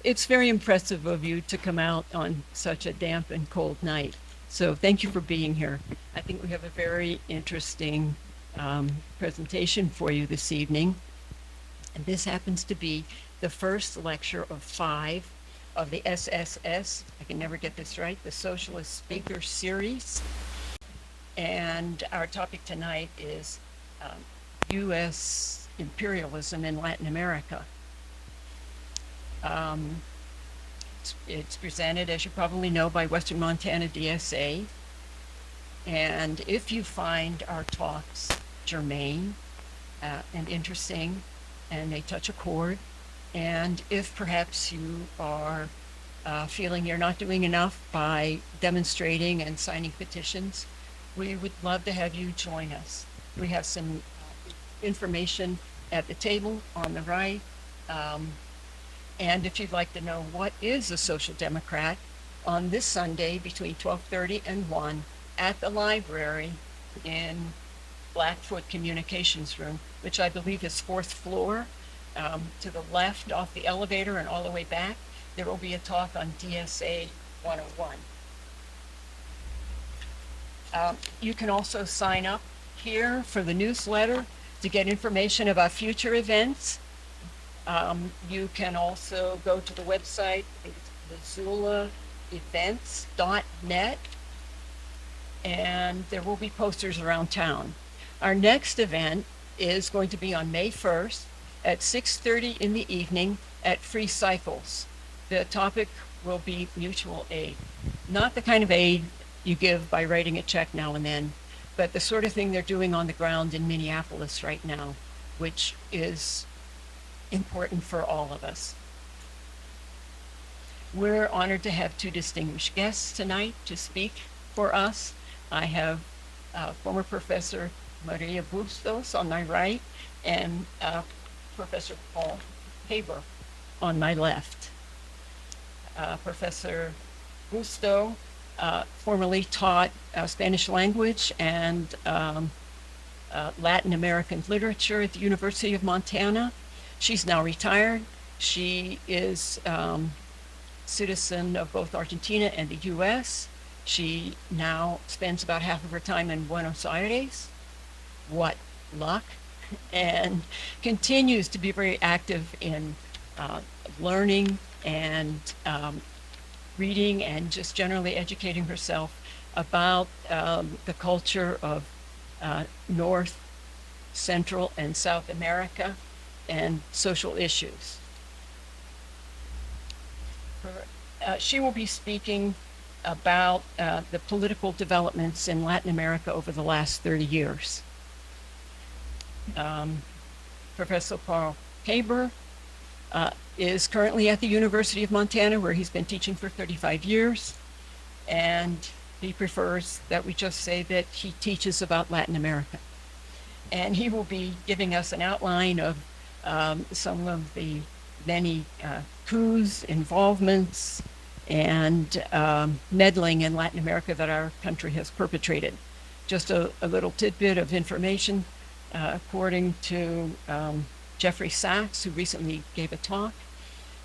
it's very impressive of you to come out on such a damp and cold night. So thank you for being here. I think we have a very interesting presentation for you this evening. And this happens to be the first lecture of 5 of the SSS, I can never get this right, the Socialist Speakers Series. And our topic tonight is U.S. imperialism in Latin America. It's presented, as you probably know, by Western Montana DSA. And if you find our talks germane and interesting, and they touch a chord, and if perhaps you are feeling you're not doing enough by demonstrating and signing petitions, we would love to have you join us. We have some information at the table on the right. And if you'd like to know what is a social democrat, on this Sunday between 12:30 and 1 at the library in Blackfoot Communications Room, which I believe is 4th floor, to the left off the elevator and all the way back, there will be a talk on DSA 101. You can also sign up here for the newsletter to get information about future events. You can also go to the website, missoulaevents.net, and there will be posters around town. Our next event is going to be on May 1st at 6:30 in the evening at Free Cycles. The topic will be mutual aid. Not the kind of aid you give by writing a check now and then, but the sort of thing they're doing on the ground in Minneapolis right now, which is important for all of us. We're honored to have 2 distinguished guests tonight to speak for us. I have former Professor Maria Bustos on my right and Professor Paul Haber on my left. Professor Busto formerly taught Spanish language and Latin American literature at the University of Montana. She's now retired. She is citizen of both Argentina and the U.S. She now spends about half of her time in Buenos Aires. What luck. And continues to be very active in learning and reading and just generally educating herself about the culture of North, Central, and South America and social issues. She will be speaking about the political developments in Latin America over the last 30 years. Professor Paul Haber is currently at the University of Montana, where he's been teaching for 35 years, and he prefers that we just say that he teaches about Latin America. And he will be giving us an outline of some of the many coups, involvements, and meddling in Latin America that our country has perpetrated. Just a little tidbit of information. According to Jeffrey Sachs, who recently gave a talk,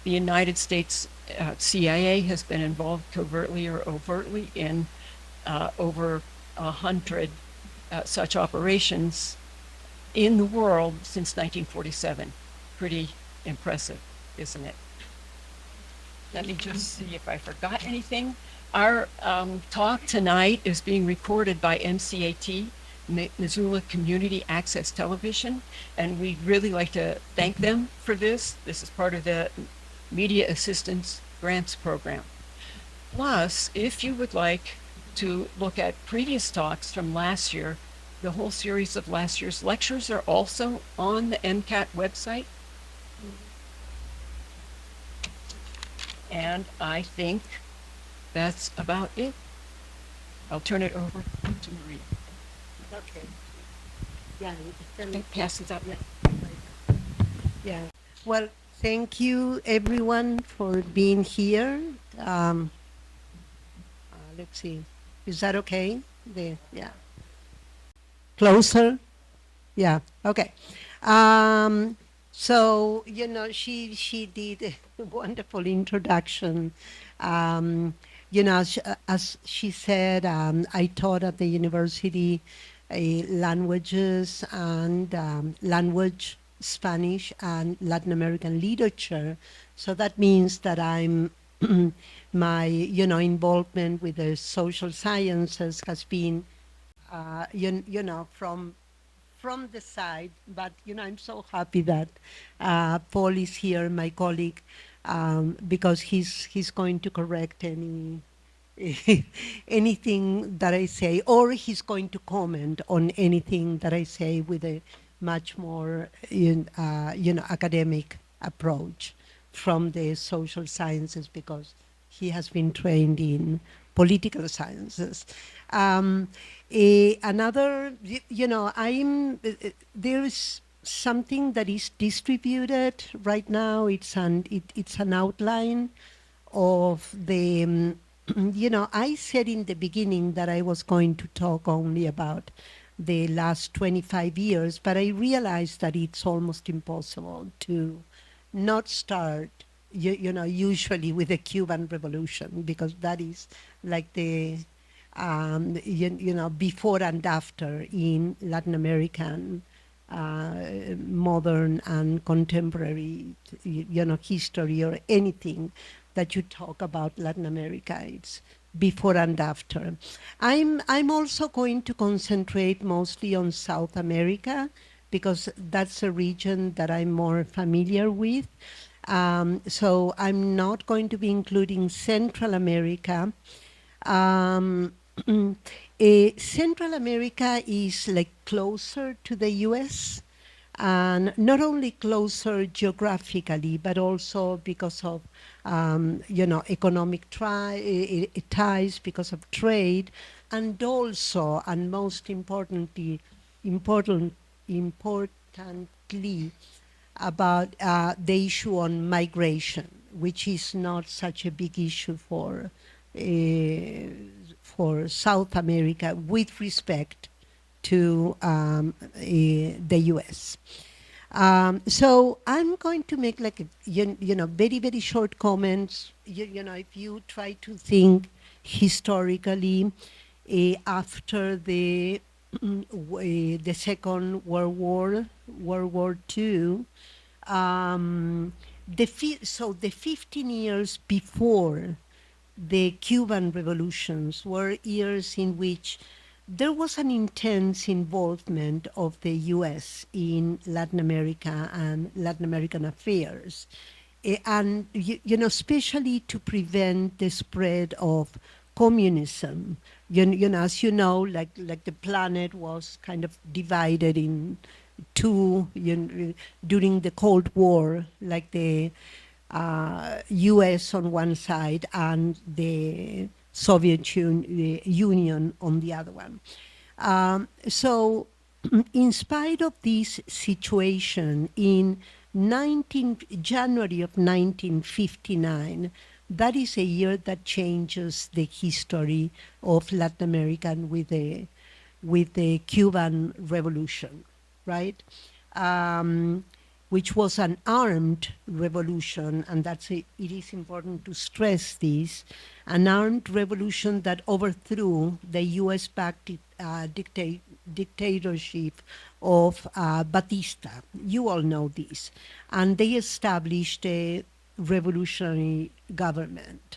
the United States CIA has been involved covertly or overtly in over 100 such operations in the world since 1947. Pretty impressive, isn't it? Let me just see if I forgot anything. Our talk tonight is being recorded by MCAT, Missoula Community Access Television, and we'd really like to thank them for this. This is part of the Media Assistance Grants Program. Plus, if you would like to look at previous talks from last year, the whole series of last year's lectures are also on the MCAT website. And I think that's about it. I'll turn it over to Maria. Okay. Yeah, Pass it out. yeah. Well, thank you everyone for being here. Let's see. Is that okay? Yeah. Closer? Yeah, okay. So, she did a wonderful introduction. Um, as she said, I taught at the university languages and language, Spanish and Latin American literature. So that means that I'm my involvement with the social sciences has been from the side, but I'm so happy that Paul is here, my colleague, because he's going to correct any anything that I say, or he's going to comment on anything that I say with a much more academic approach from the social sciences, because he has been trained in political sciences. Um, Another, there is something that is distributed right now. It's an outline of the, I said in the beginning that I was going to talk only about the last 25 years, but I realized that it's almost impossible to not start, usually with the Cuban Revolution, because that is like the, before and after in Latin American modern and contemporary, history or anything that you talk about Latin America. It's before and after. I'm also going to concentrate mostly on South America because that's a region that I'm more familiar with. So I'm not going to be including Central America. Um, Central America is like closer to the US, and not only closer geographically, but also because of economic ties, because of trade, and also, and most importantly, important importantly, about the issue on migration, which is not such a big issue for South America with respect to the U.S. So I'm going to make like very very short comments. If you try to think historically after the Second World War, World War II, so the 15 years before the Cuban revolutions were years in which there was an intense involvement of the US in Latin America and Latin American affairs. And, especially to prevent the spread of communism. As you know, like the planet was kind of divided in two during the Cold War, like the US on one side and the Union on the other one. So, in spite of this situation, in January of 1959, that is a year that changes the history of Latin America with the Cuban Revolution, right? Um, which was an armed revolution, and it is important to stress this, an armed revolution that overthrew the US-backed dictatorship of Batista. You all know this. And they established a revolutionary government.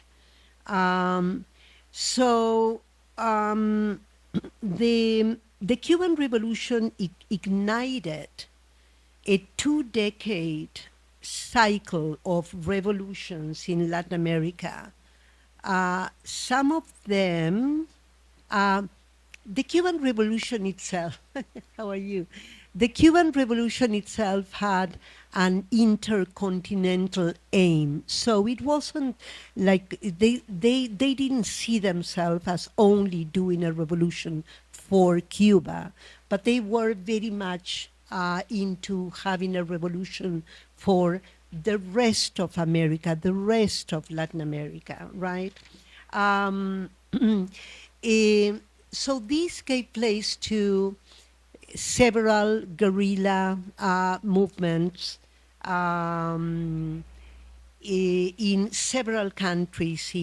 Um, so um, the Cuban Revolution ignited a 2-decade cycle of revolutions in Latin America. Some of them, uh, the Cuban Revolution itself, how are you? The Cuban Revolution itself had an intercontinental aim. So it wasn't like they didn't see themselves as only doing a revolution for Cuba, but they were very much into having a revolution for the rest of America, the rest of Latin America, right? Um, eh, so this gave place to several guerrilla movements um, in several countries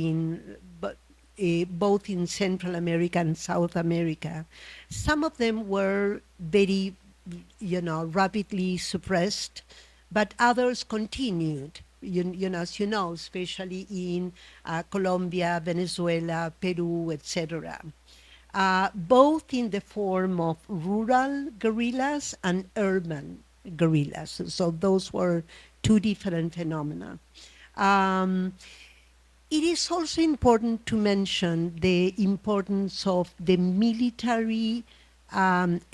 both in Central America and South America. Some of them were very, rapidly suppressed, but others continued. As you know, especially in Colombia, Venezuela, Peru, etc. Both in the form of rural guerrillas and urban guerrillas. So those were two different phenomena. Um, it is also important to mention the importance of the military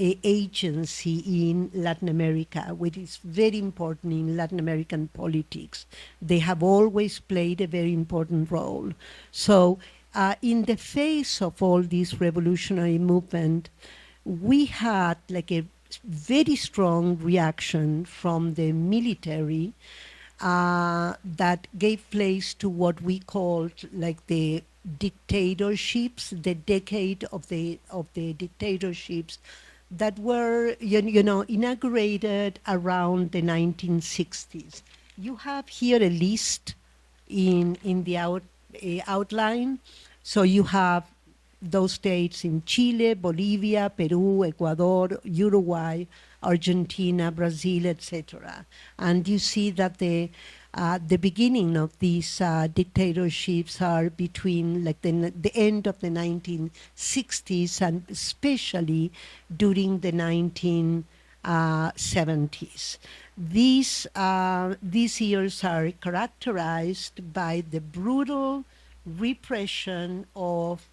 agency in Latin America, which is very important in Latin American politics. They have always played a very important role. So, in the face of all this revolutionary movement, we had like a very strong reaction from the military that gave place to what we called like the dictatorships, the decade of the dictatorships that were inaugurated around the 1960s. You have here a list in the outline. So you have those states in Chile, Bolivia, Peru, Ecuador, Uruguay, Argentina, Brazil, etc. And you see that the beginning of these dictatorships are between like the end of the 1960s and especially during the 1970s. These years are characterized by the brutal repression of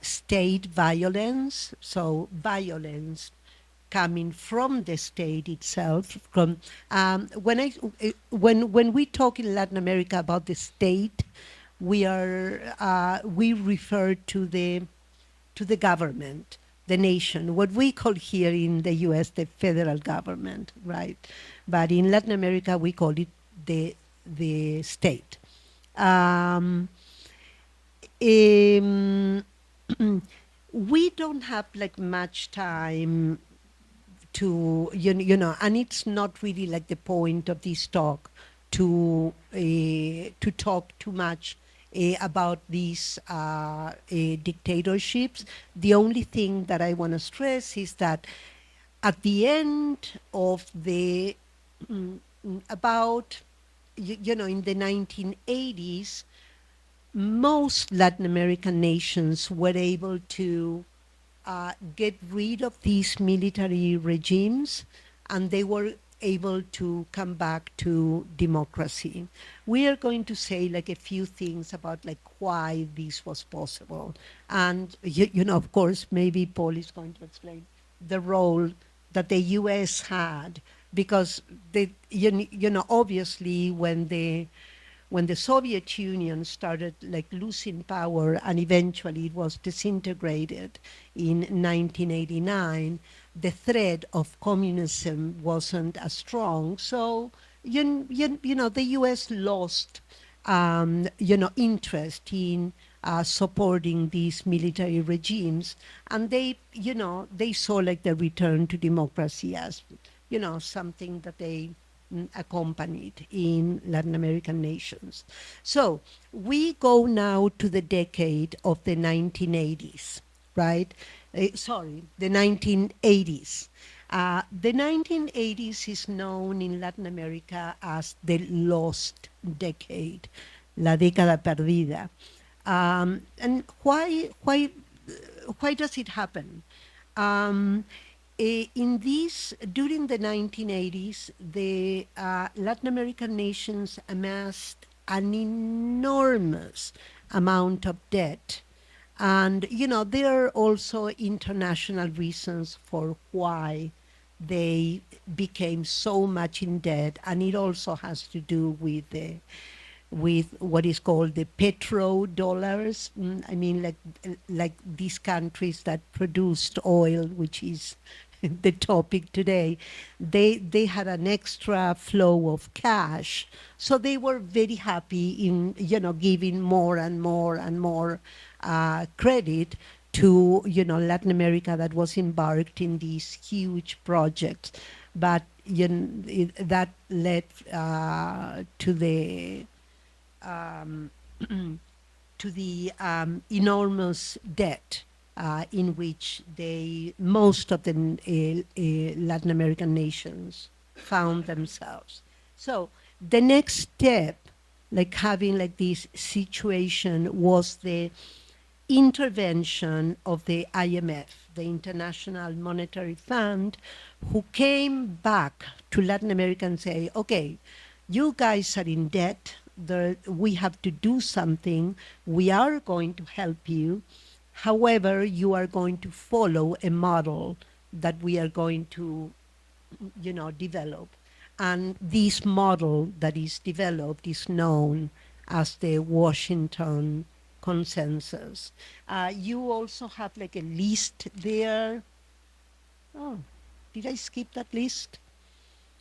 state violence, so violence coming from the state itself. From when we talk in Latin America about the state, we refer to the government, the nation, what we call here in the U.S. the federal government, right? But in Latin America we call it the state. Um, um, we don't have like much time to and it's not really like the point of this talk to talk too much about these dictatorships. The only thing that I want to stress is that at the end of the about in the 1980s, most Latin American nations were able to get rid of these military regimes, and they were able to come back to democracy. We are going to say like a few things about like why this was possible, and of course, maybe Paul is going to explain the role that the U.S. had, because obviously when the Soviet Union started like losing power and eventually it was disintegrated in 1989, the threat of communism wasn't as strong. So, the U.S. lost, interest in supporting these military regimes, and they saw like the return to democracy as, something that they accompanied in Latin American nations. So we go now to the decade of the 1980s, right? The 1980s. The 1980s is known in Latin America as the lost decade, la década perdida. And why does it happen? During the 1980s, the Latin American nations amassed an enormous amount of debt. And, there are also international reasons for why they became so much in debt. And it also has to do with what is called the petrodollars. I mean, like these countries that produced oil, which is the topic today, they had an extra flow of cash, so they were very happy in giving more and more and more credit to Latin America that was embarked in these huge projects. But that led to the um, to the enormous debt in which most of the Latin American nations found themselves. So the next step, like having like this situation, was the intervention of the IMF, the International Monetary Fund, who came back to Latin America and say, okay, you guys are in debt. We have to do something. We are going to help you. However, you are going to follow a model that we are going to develop. And this model that is developed is known as the Washington Consensus. You also have like a list there. Oh, did I skip that list?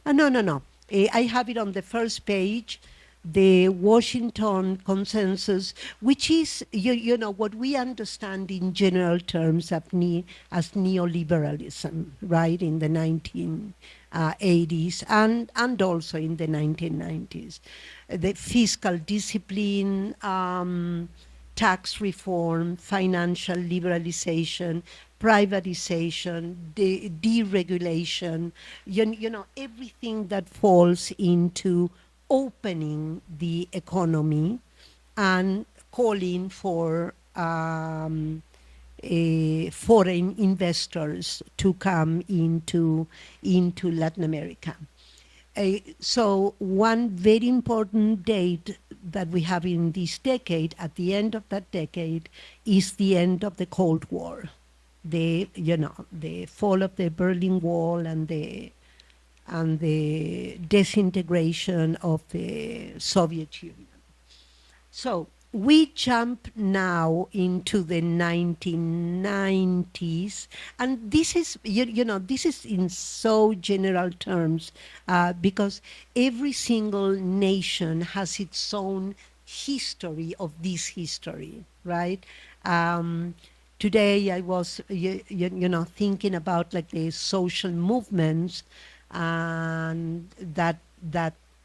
No, no, no. I have it on the first page, the Washington Consensus, which is, what we understand in general terms as neoliberalism, right, in the 1980s and also in the 1990s. The fiscal discipline, tax reform, financial liberalization, privatization, deregulation, everything that falls into opening the economy and calling for foreign investors to come into Latin America. So one very important date that we have in this decade, at the end of that decade, is the end of the Cold War. The fall of the Berlin Wall and the disintegration of the Soviet Union. So we jump now into the 1990s, and this is, this is in so general terms, because every single nation has its own history of this history, right? Today I was, thinking about like the social movements and that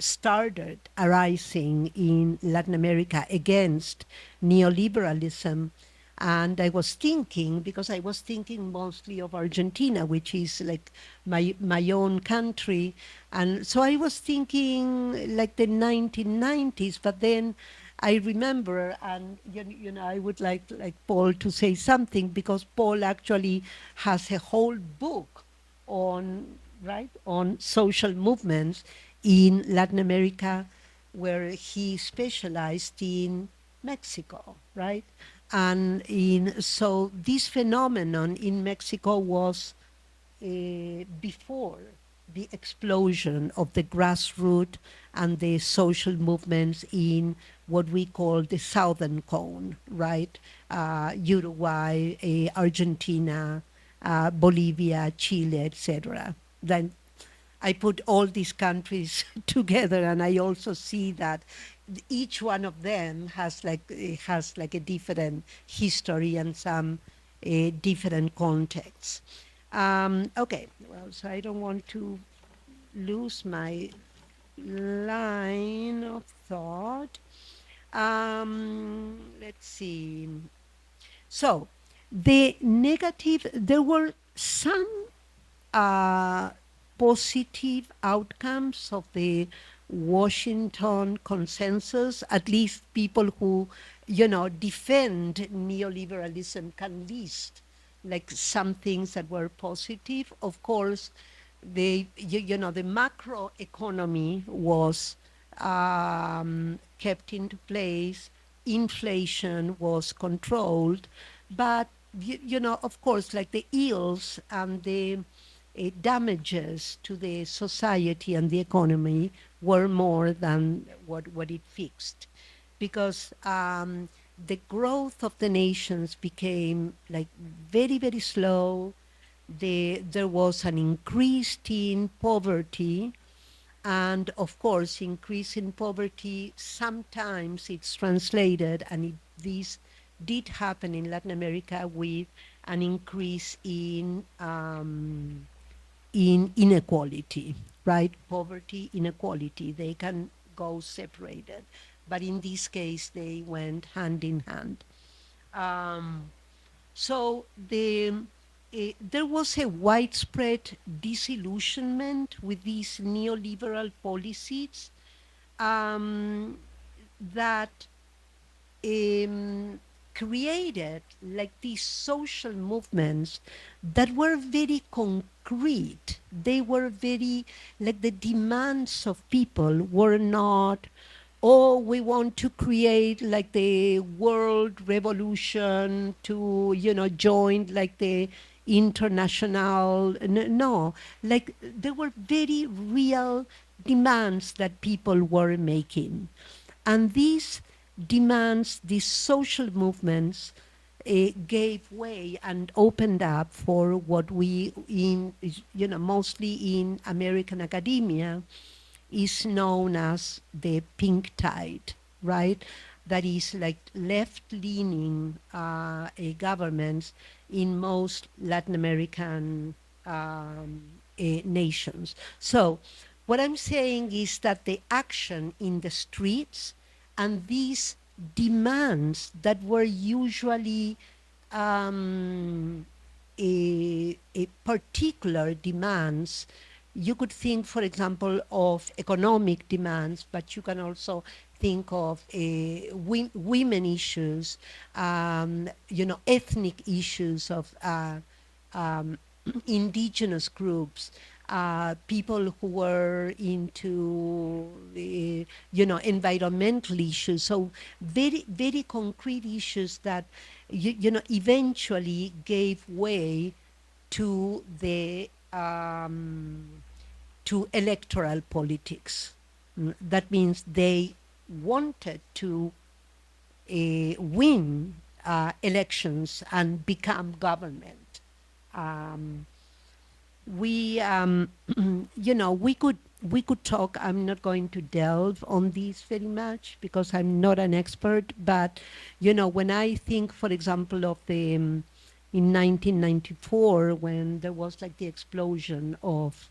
started arising in Latin America against neoliberalism. And I was thinking, because I was thinking mostly of Argentina, which is like my own country. And so I was thinking like the 1990s, but then I remember, and I would like Paul to say something, because Paul actually has a whole book on on social movements in Latin America, where he specialized in Mexico, right? And so this phenomenon in Mexico was before the explosion of the grassroots and the social movements in what we call the Southern Cone, right? Uruguay, Argentina, Bolivia, Chile, etc. Then I put all these countries together, and I also see that each one of them has like a different history and some different contexts. Okay, well, so I don't want to lose my line of thought. Let's see. So, there were some uh, positive outcomes of the Washington Consensus. At least people who, defend neoliberalism can list like some things that were positive. Of course, the macro economy was kept into place, inflation was controlled, but of course, like the ills and the damages to the society and the economy were more than what it fixed, because the growth of the nations became like very, very slow. There was an increase in poverty, and of course, increase in poverty, sometimes it's translated, and this did happen in Latin America, with an increase in inequality, right? Poverty, inequality, they can go separated. But in this case, they went hand in hand. Um, so there was a widespread disillusionment with these neoliberal policies um, that um, created like these social movements that were very concrete. They were very, like the demands of people were not, oh, we want to create like the world revolution to, join like the international. No, like there were very real demands that people were making. And these demands, these social movements, gave way and opened up for what we, mostly in American academia, is known as the pink tide, right? That is like left-leaning governments in most Latin American nations. So what I'm saying is that the action in the streets and these demands that were usually um, a particular demands. You could think, for example, of economic demands, but you can also think of women issues, ethnic issues of um, indigenous groups, people who were into, environmental issues. So very, very concrete issues that, eventually gave way to the to electoral politics. That means they wanted to win elections and become government. Um, we we could talk. I'm not going to delve on this very much because I'm not an expert, but when I think, for example, of the in 1994, when there was like the explosion of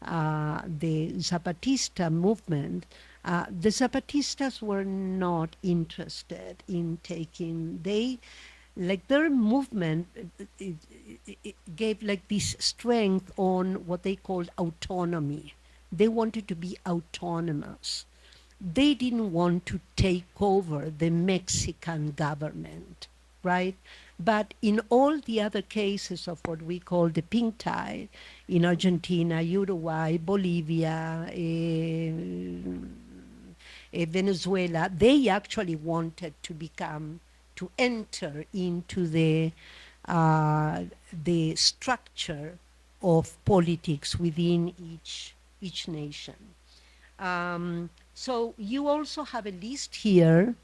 the Zapatista movement, the Zapatistas were not interested in taking, like their movement it gave like this strength on what they called autonomy. They wanted to be autonomous. They didn't want to take over the Mexican government, right? But in all the other cases of what we call the pink tide, in Argentina, Uruguay, Bolivia, Venezuela, they actually wanted to enter into the structure of politics within each nation. So you also have a list here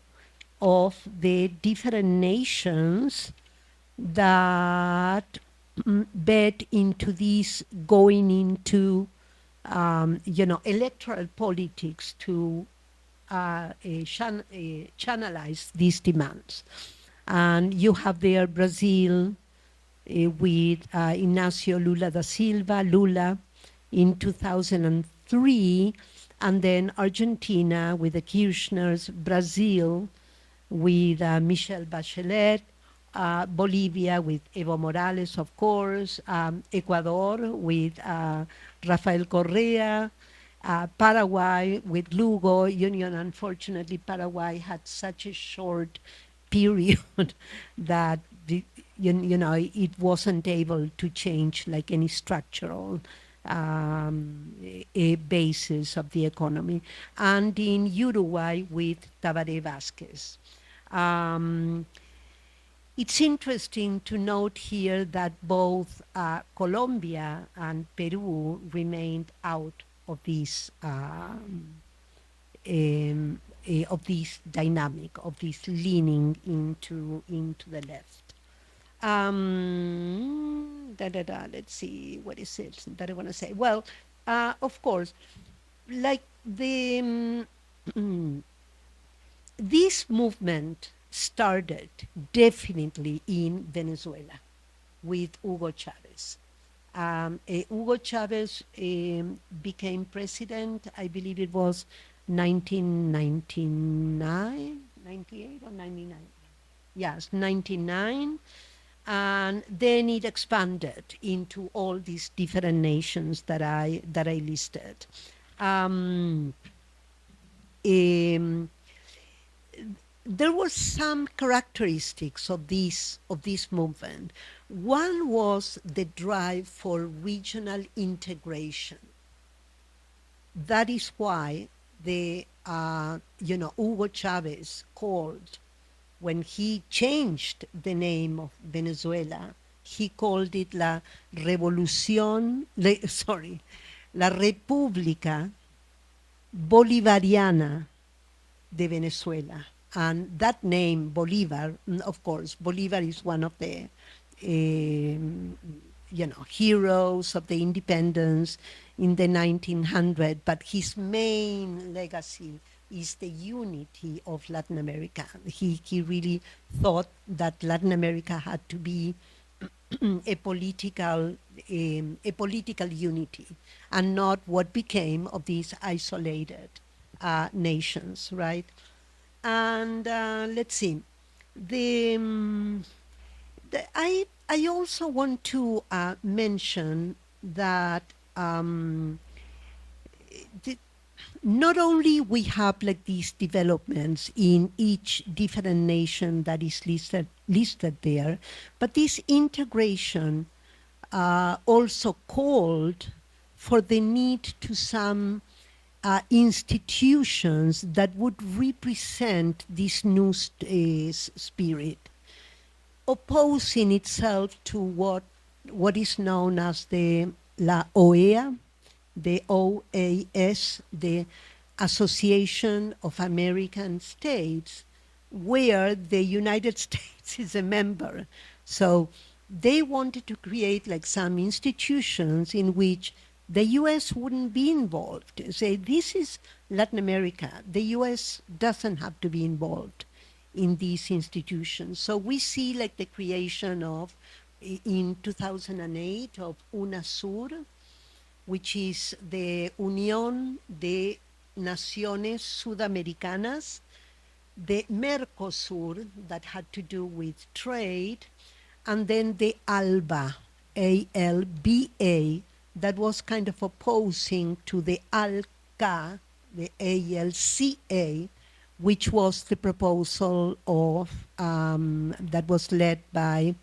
of the different nations that bet into this going into electoral politics to channelize these demands. And you have there Brazil with Inácio Lula da Silva, Lula, in 2003, and then Argentina with the Kirchners, Brazil with Michelle Bachelet, Bolivia with Evo Morales, of course, Ecuador with Rafael Correa, Paraguay with Lugo. Unfortunately, Paraguay had such a short period that it wasn't able to change like any structural a basis of the economy. And in Uruguay with Tabaré Vázquez. It's interesting to note here that both Colombia and Peru remained out of this dynamic, of this leaning into the left. Let's see, what is it that I want to say? Well, of course, like this movement started definitely in Venezuela with Hugo Chavez. Hugo Chavez became president, I believe it was 1999, 98 or 99. Yes, 99. And then it expanded into all these different nations that I listed. Um, um, there were some characteristics of this movement. One was the drive for regional integration. That is why Hugo Chavez called, when he changed the name of Venezuela, he called it La República Bolivariana de Venezuela. And that name, Bolivar, of course, Bolivar is one of the heroes of the independence in the 1900s, but his main legacy is the unity of Latin America. He really thought that Latin America had to be a political unity, and not what became of these isolated nations, right? And let's see, the, I also want to mention that the, not only we have like these developments in each different nation that is listed there, but this integration also called for the need to some institutions that would represent this new spirit, opposing itself to what is known as the La OEA, the OAS, the Association of American States, where the United States is a member. So they wanted to create like some institutions in which the US wouldn't be involved. Say, this is Latin America. The US doesn't have to be involved in these institutions. So we see like the creation of, in 2008, of UNASUR, which is the Unión de Naciones Sudamericanas, the Mercosur, that had to do with trade, and then the ALBA, ALBA, that was kind of opposing to the ALCA, the ALCA, which was the proposal of that was led by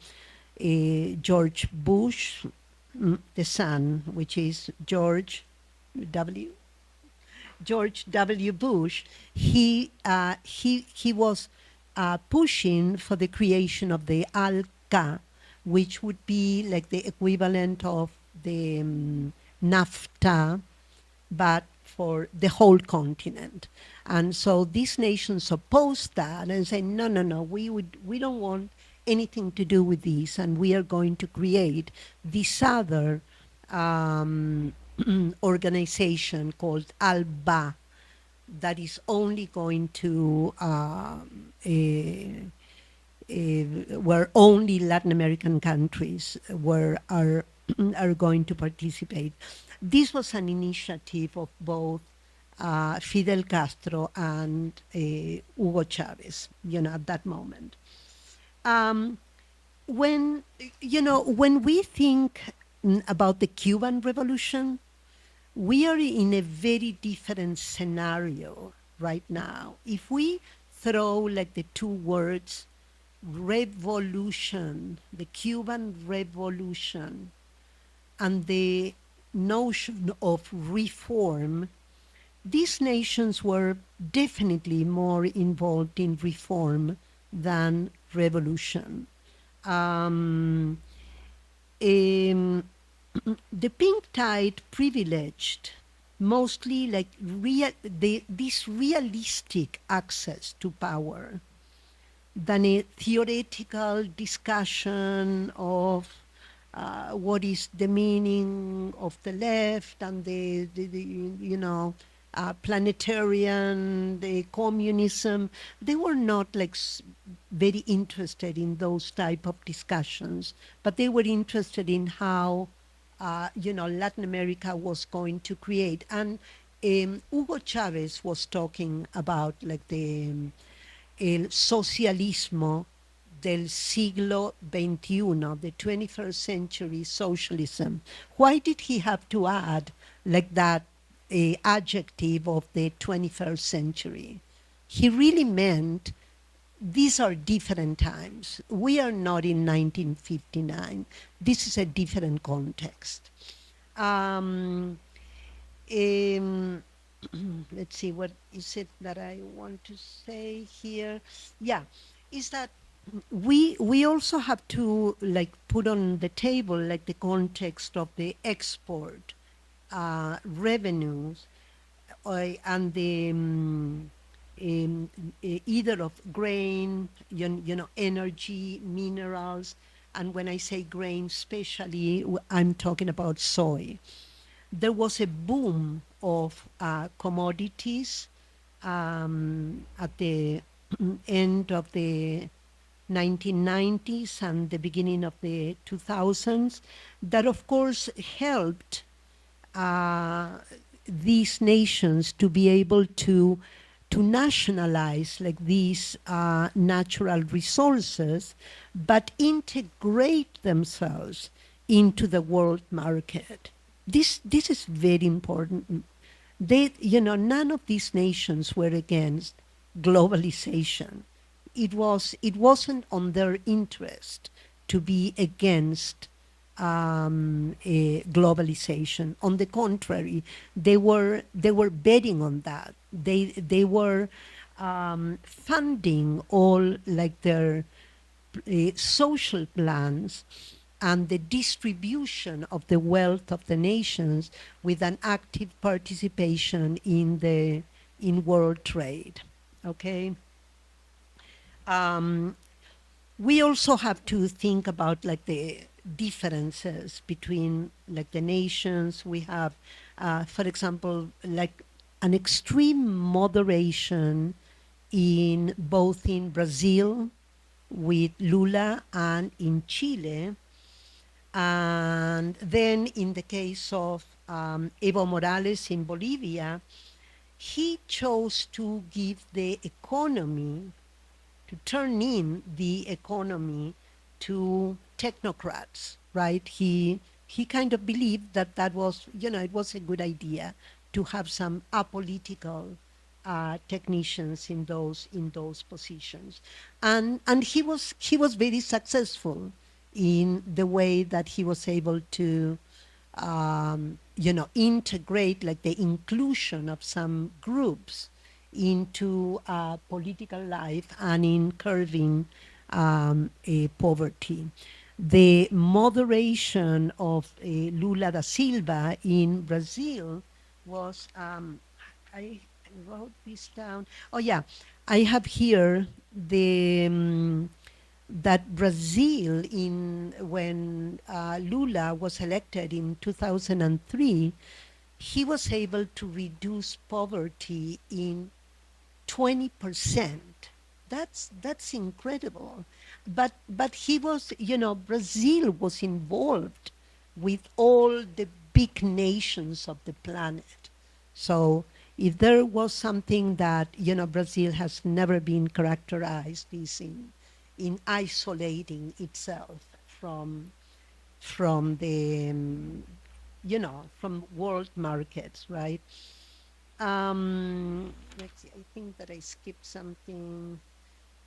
George Bush, the son, which is W. George W. Bush. He was pushing for the creation of the ALCA, which would be like the equivalent of the NAFTA, but for the whole continent. And so these nations opposed that and say, no, no, no, we don't want anything to do with this, and we are going to create this other organization called ALBA that is only going to where only Latin American countries are going to participate. This was an initiative of both Fidel Castro and Hugo Chavez, at that moment. When we think about the Cuban Revolution, we are in a very different scenario right now. If we throw like the two words revolution, the Cuban Revolution, and the notion of reform, these nations were definitely more involved in reform than revolution. The pink tide privileged mostly like this realistic access to power than a theoretical discussion of what is the meaning of the left and the planetarian, the communism. They were not like very interested in those type of discussions, but they were interested in how Latin America was going to create. And Hugo Chavez was talking about like el socialismo del siglo XXI, the 21st century socialism. Why did he have to add like that adjective of the 21st century? He really meant these are different times. We are not in 1959. This is a different context. Um, um, let's see, what is it that I want to say here? Yeah, is that we also have to like put on the table like the context of the export revenues and the either of grain, energy, minerals, and when I say grain, especially, I'm talking about soy. There was a boom of commodities at the end of the 1990s and the beginning of the 2000s that, of course, helped uh, these nations to be able to nationalize like these natural resources, but integrate themselves into the world market. This is very important. None of these nations were against globalization. It wasn't on their interest to be against globalization. On the contrary, they were betting on that. They were funding all like their social plans and the distribution of the wealth of the nations with an active participation in world trade. Okay. Um, we also have to think about like the differences between like the nations. We have, for example, like an extreme moderation in both in Brazil with Lula and in Chile. And then in the case of Evo Morales in Bolivia, he chose to give the economy, to turn in the economy to technocrats, right? He kind of believed that that was, it was a good idea to have some apolitical technicians in those positions, and he was very successful in the way that he was able to integrate like the inclusion of some groups into political life and in curbing poverty. The moderation of Lula da Silva in Brazil was, I wrote this down. Oh yeah, I have here that Brazil, in when Lula was elected in 2003, he was able to reduce poverty in 20%. That's incredible. But he was, Brazil was involved with all the big nations of the planet. So if there was something that, Brazil has never been characterized is in isolating itself from the from world markets, right? Let's see, I think that I skipped something.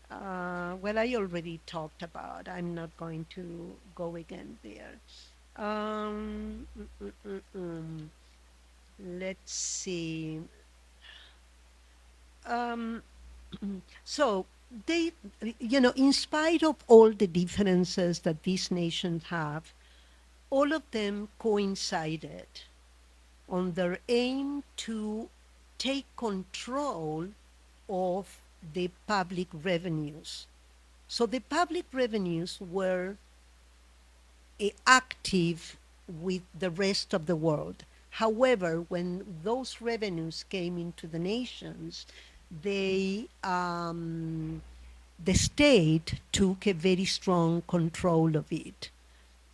Well, I already talked about. I'm not going to go again there. Um, mm, mm, mm, mm. Let's see. Um, so they, in spite of all the differences that these nations have, all of them coincided on their aim to take control of the public revenues. So the public revenues were active with the rest of the world. However, when those revenues came into the nations, the state took a very strong control of it.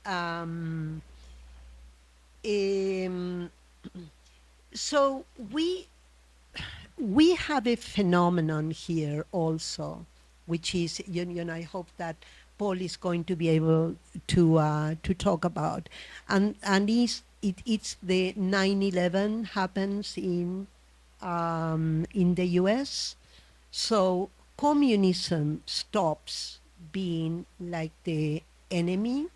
Um, Um, so we have a phenomenon here also, which is, I hope that Paul is going to be able to talk about, and it's the 9/11 happens in the U.S. So communism stops being like the enemy,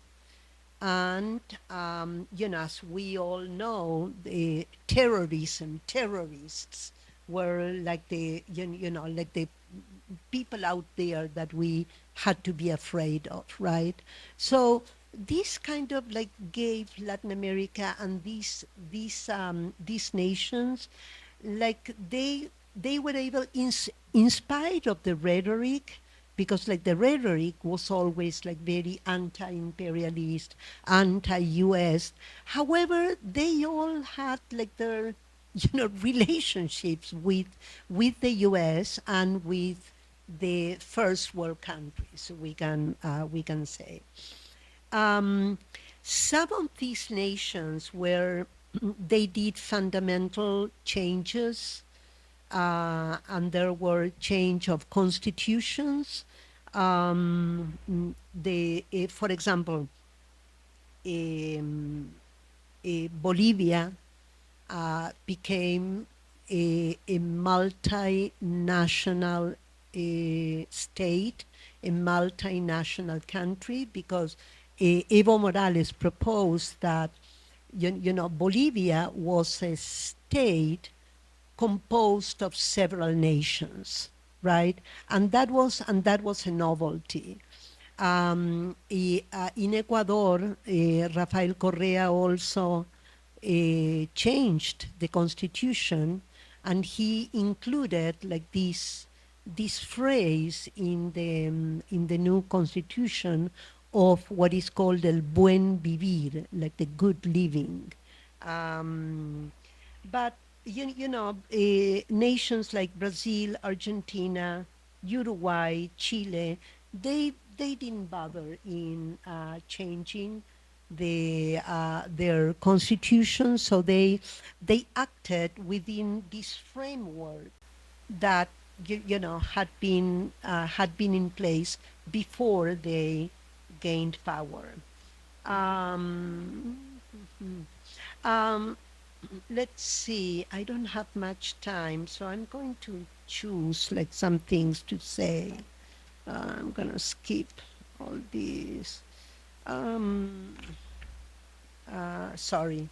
and as we all know, the terrorists were like like the people out there that we had to be afraid of, right? So this kind of like gave Latin America and these nations, like they were able, in spite of the rhetoric, because like the rhetoric was always like very anti-imperialist, anti-US. However, they all had like their relationships with the US and with the first world countries, we can say. Um, some of these nations where they did fundamental changes, and there were change of constitutions. For example, um, Bolivia became a multinational state, a multinational country, because Evo Morales proposed that Bolivia was a state composed of several nations, right? And that was a novelty. In Ecuador, Rafael Correa also changed the constitution, and he included like this phrase in the new constitution of what is called el buen vivir, like the good living. But nations like Brazil, Argentina, Uruguay, Chile, they didn't bother in changing their constitution, so they acted within this framework that had been in place before they gained power. Um, um, let's see. I don't have much time, so I'm going to choose like some things to say. I'm gonna skip all these. Um, Sorry,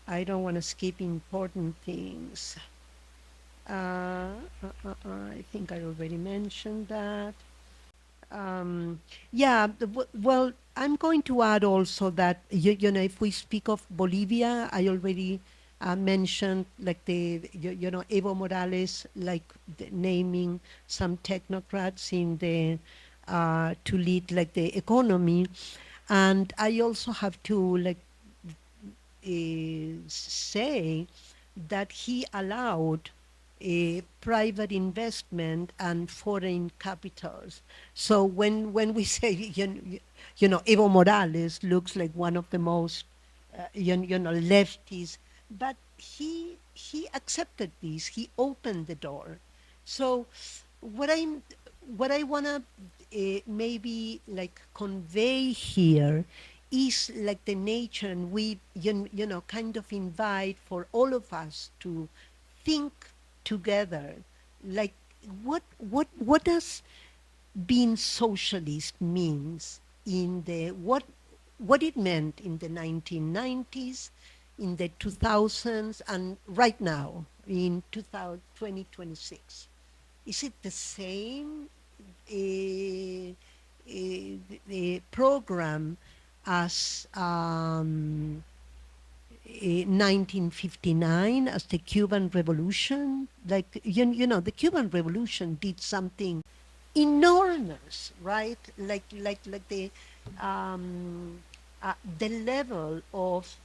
I don't want to skip important things. I think I already mentioned that. Yeah, well, I'm going to add also that, if we speak of Bolivia, I already mentioned like Evo Morales, like naming some technocrats to lead like the economy. And I also have to like say that he allowed private investment and foreign capitals. So when we say, Evo Morales looks like one of the most, lefties, but he accepted this. He opened the door. So what I'm what I wanna maybe like convey here is like the nature, and we kind of invite for all of us to think together, like what does being socialist means in the what it meant in the 1990s, in the 2000s, and right now in 2026. Is it the same program as 1959, as the Cuban Revolution? Like, the Cuban Revolution did something enormous, right? Like the level of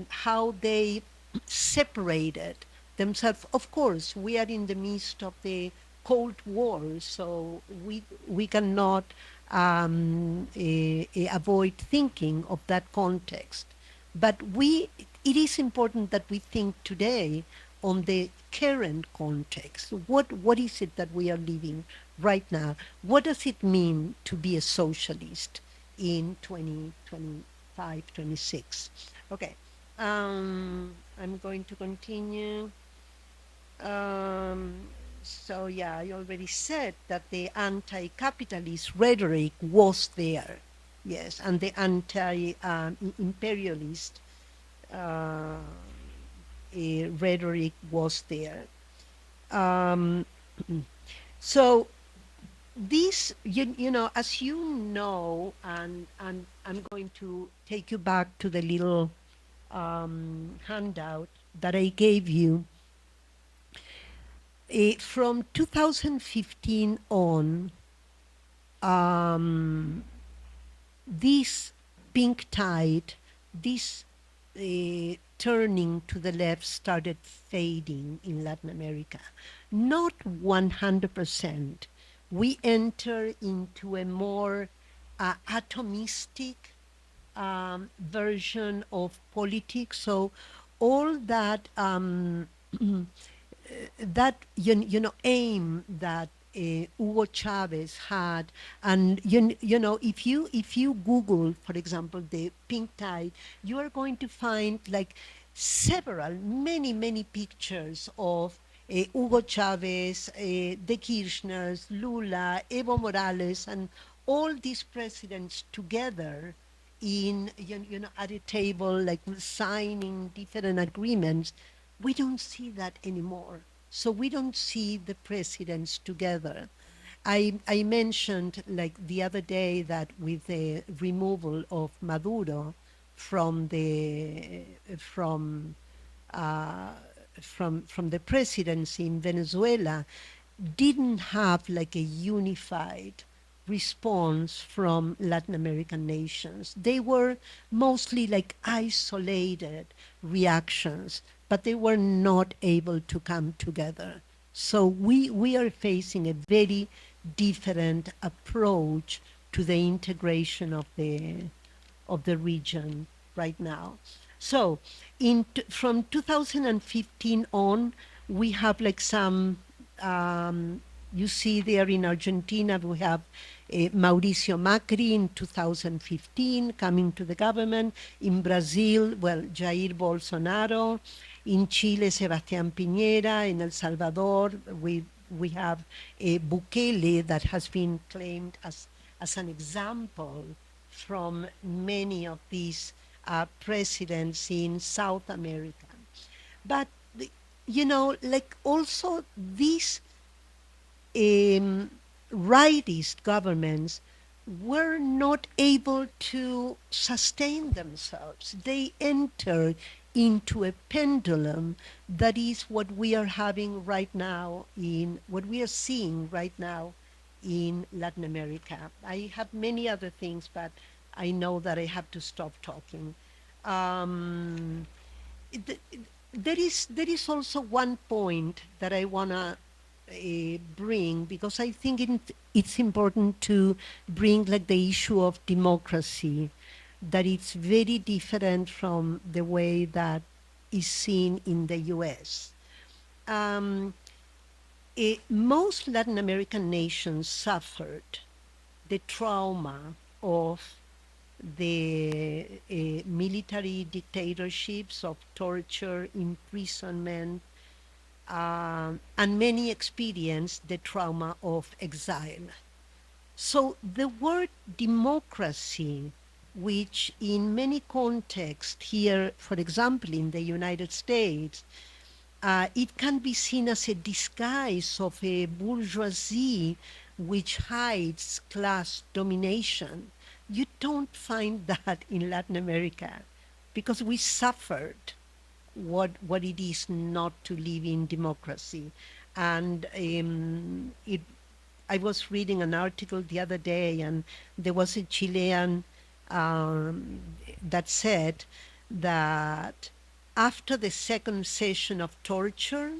how they separated themselves. Of course, we are in the midst of the Cold War, so we cannot avoid thinking of that context. But it is important that we think today on the current context. What is it that we are living right now? What does it mean to be a socialist in 2025, 26? Okay, I'm going to continue. Um, so yeah, I already said that the anti-capitalist rhetoric was there, yes, and the anti-imperialist rhetoric was there. Um, so this, as you know, and I'm going to take you back to the little handout that I gave you. From 2015 on, um, this pink tide, this turning to the left started fading in Latin America. Not 100%. We enter into a more atomistic version of politics. So all that that aim that Hugo Chavez had, and if you Google, for example, the pink tide, you are going to find like many pictures of Hugo Chavez, the Kirchners, Lula, Evo Morales, and all these presidents together in at a table like signing different agreements. We don't see that anymore. So we don't see the presidents together. I mentioned like the other day that with the removal of Maduro from the from uh, from the presidency in Venezuela, didn't have like a unified response from Latin American nations. They were mostly like isolated reactions, but they were not able to come together. So we are facing a very different approach to the integration of the region right now. So from 2015 on, we have like some, you see there in Argentina, we have Mauricio Macri in 2015 coming to the government. In Brazil, well, Jair Bolsonaro. In Chile, Sebastián Piñera. In El Salvador, we have Bukele that has been claimed as an example from many of these presidents in South America. But, like also these um, rightist governments were not able to sustain themselves. They entered into a pendulum that is what we are having right now in what we are seeing right now in Latin America. I have many other things, but I know that I have to stop talking. Um, th- there is also one point that I wanna bring, because I think it's important to bring like the issue of democracy, that it's very different from the way that is seen in the U.S. Um, Most Latin American nations suffered the trauma of the military dictatorships, of torture, imprisonment, and many experienced the trauma of exile. So the word democracy, which in many contexts here, for example, in the United States, it can be seen as a disguise of a bourgeoisie which hides class domination. You don't find that in Latin America because we suffered what it is not to live in democracy. And I was reading an article the other day, and there was a Chilean that said that after the second session of torture,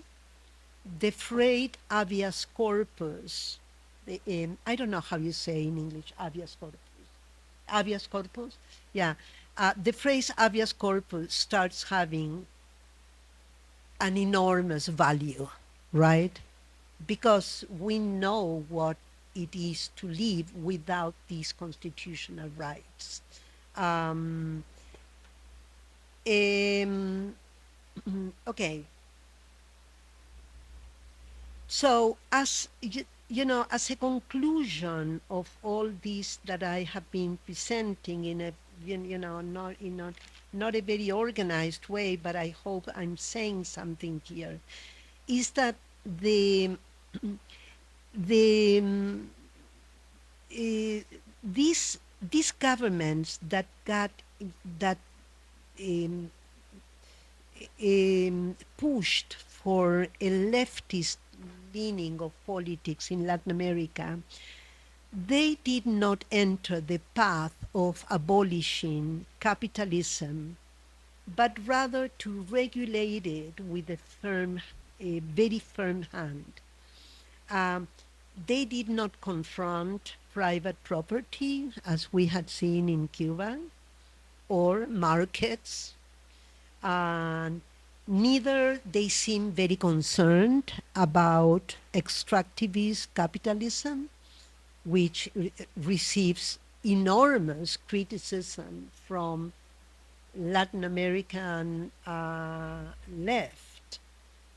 the phrase habeas corpus, I don't know how you say in English habeas corpus, yeah, the phrase habeas corpus starts having an enormous value, right? Because we know what it is to live without these constitutional rights. Um, um, okay, so as as a conclusion of all this that I have been presenting in a not in a not a very organized way, but I hope I'm saying something here, is that the the uh, these governments that got that um, pushed for a leftist leaning of politics in Latin America, they did not enter the path of abolishing capitalism, but rather to regulate it with a very firm hand. Um, they did not confront private property, as we had seen in Cuba, or markets, and neither they seem very concerned about extractivist capitalism, which receives enormous criticism from Latin American left.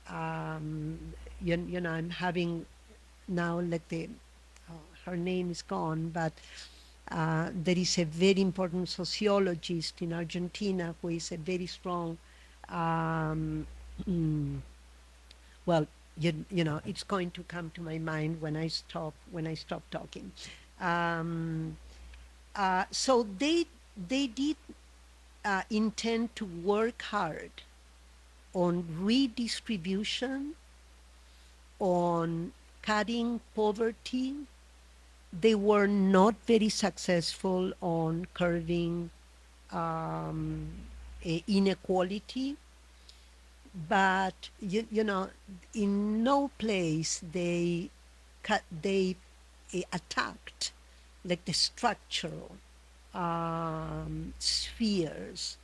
I'm having now, like her name is gone, but there is a very important sociologist in Argentina who is a very strong, um, well, it's going to come to my mind when I stop talking. Um, so they did intend to work hard on redistribution, on cutting poverty. They were not very successful on curbing um, inequality, but in no place they attacked like the structural spheres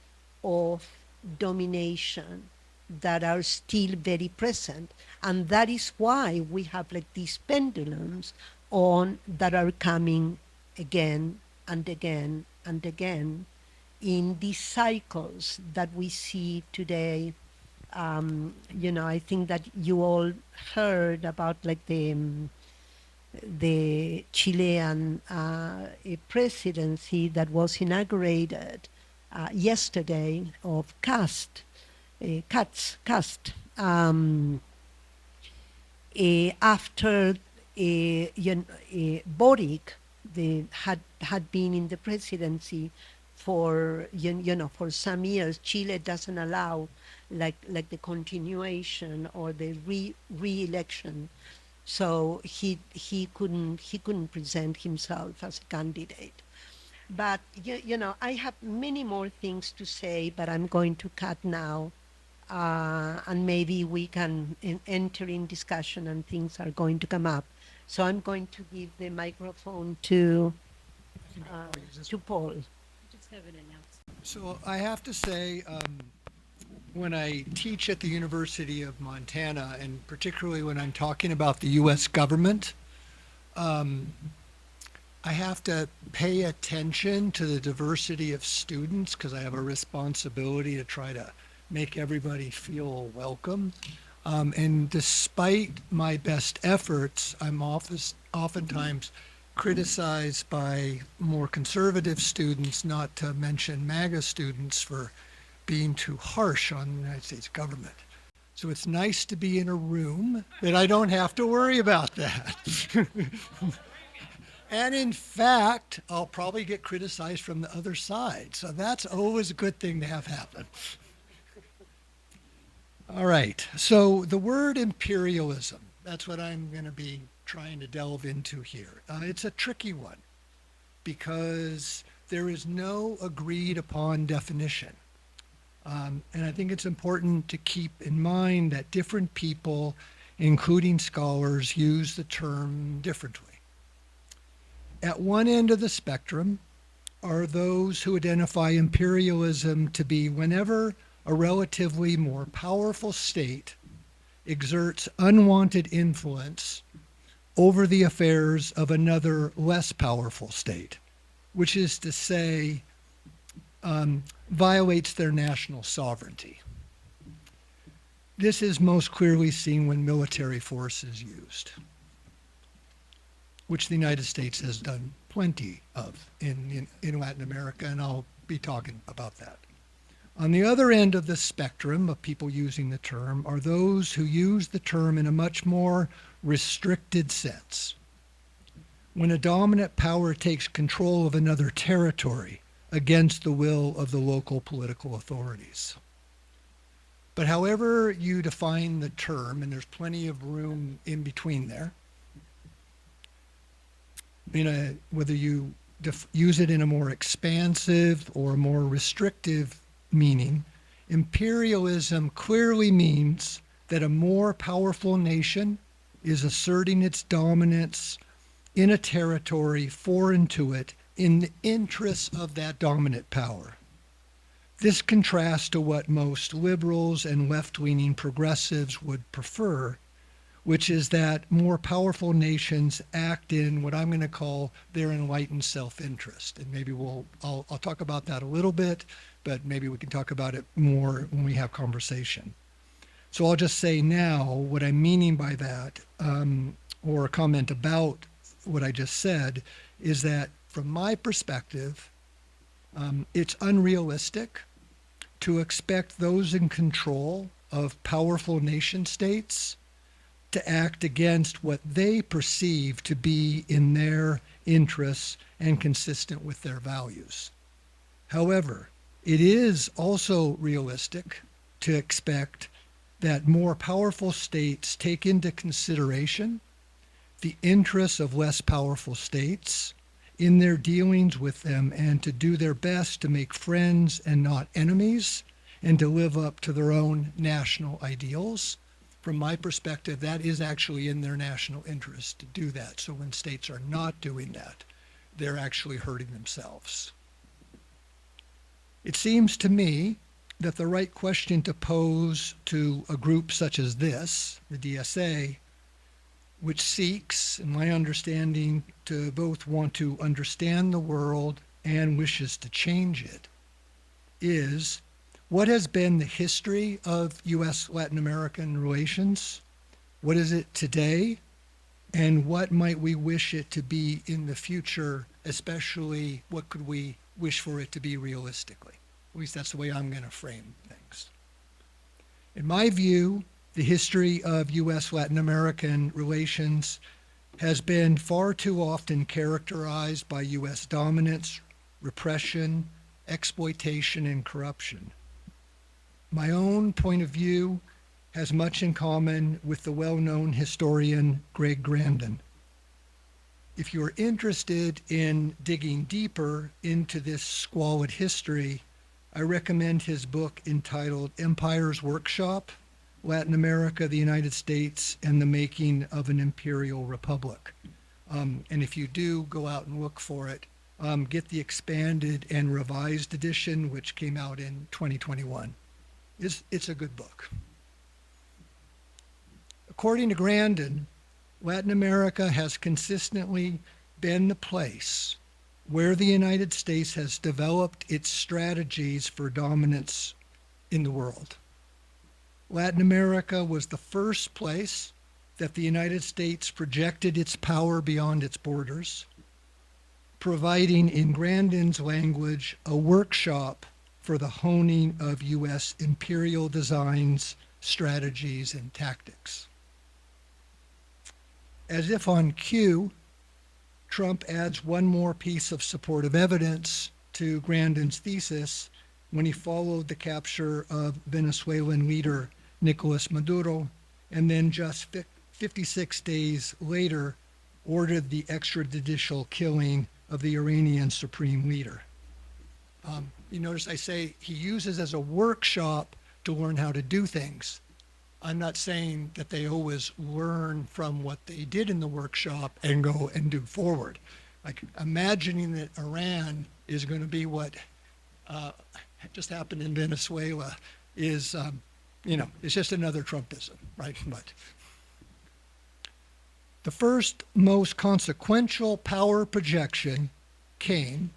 of domination that are still very present. And that is why we have like these pendulums on that are coming again and again and again in these cycles that we see today. I think that you all heard about like the Chilean presidency that was inaugurated yesterday of Cast, after Boric had been in the presidency for for some years. Chile doesn't allow like the continuation or the re-election, so he couldn't present himself as a candidate. But I have many more things to say, but I'm going to cut now, and maybe we can enter in discussion and things are going to come up. So I'm going to give the microphone to Paul. Just have an announcement. So I have to say, when I teach at the University of Montana, and particularly when I'm talking about the U.S. government, I have to pay attention to the diversity of students because I have a responsibility to try to make everybody feel welcome. And despite my best efforts, I'm oftentimes criticized by more conservative students, not to mention MAGA students, for being too harsh on the United States government. So it's nice to be in a room that I don't have to worry about that. And in fact, I'll probably get criticized from the other side. So that's always a good thing to have happen. All right. So the word imperialism, that's what I'm going to be trying to delve into here. It's a tricky one because there is no agreed upon definition. And I think it's important to keep in mind that different people, including scholars, use the term differently. At one end of the spectrum, are those who identify imperialism to be whenever a relatively more powerful state exerts unwanted influence over the affairs of another less powerful state, which is to say, violates their national sovereignty. This is most clearly seen when military force is used, which the United States has done plenty of in Latin America, and I'll be talking about that. On the other end of the spectrum of people using the term are those who use the term in a much more restricted sense. When a dominant power takes control of another territory against the will of the local political authorities. But however you define the term, and there's plenty of room in between there, whether you use it in a more expansive or more restrictive meaning, imperialism clearly means that a more powerful nation is asserting its dominance in a territory foreign to it in the interests of that dominant power. This contrasts to what most liberals and left-leaning progressives would prefer, which is that more powerful nations act in what I'm going to call their enlightened self-interest. And maybe I'll talk about that a little bit, but maybe we can talk about it more when we have conversation. So I'll just say now what I'm meaning by that, or a comment about what I just said, is that from my perspective, it's unrealistic to expect those in control of powerful nation states to act against what they perceive to be in their interests and consistent with their values. However, it is also realistic to expect that more powerful states take into consideration the interests of less powerful states in their dealings with them, and to do their best to make friends and not enemies, and to live up to their own national ideals. From my perspective, that is actually in their national interest to do that. So when states are not doing that, they're actually hurting themselves. It seems to me that the right question to pose to a group such as this, the DSA, which seeks, in my understanding, to both want to understand the world and wishes to change it, is what has been the history of U.S.-Latin American relations? What is it today? And what might we wish it to be in the future, especially what could we wish for it to be realistically? At least that's the way I'm going to frame things. In my view, the history of U.S.-Latin American relations has been far too often characterized by U.S. dominance, repression, exploitation, and corruption. My own point of view has much in common with the well-known historian Greg Grandin. If you're interested in digging deeper into this squalid history, I recommend his book entitled Empire's Workshop: Latin America, the United States, and the Making of an Imperial Republic. And if you do go out and look for it, get the expanded and revised edition, which came out in 2021. It's a good book. According to Grandin, Latin America has consistently been the place where the United States has developed its strategies for dominance in the world. Latin America was the first place that the United States projected its power beyond its borders, providing, in Grandin's language, a workshop for the honing of U.S. imperial designs, strategies, and tactics. As if on cue, Trump adds one more piece of supportive evidence to Grandin's thesis when he followed the capture of Venezuelan leader Nicolas Maduro, and then just 56 days later ordered the extrajudicial killing of the Iranian supreme leader. You notice I say he uses as a workshop to learn how to do things. I'm not saying that they always learn from what they did in the workshop and go and do forward, like imagining that Iran is going to be what just happened in Venezuela is, it's just another Trumpism, right? But the first most consequential power projection came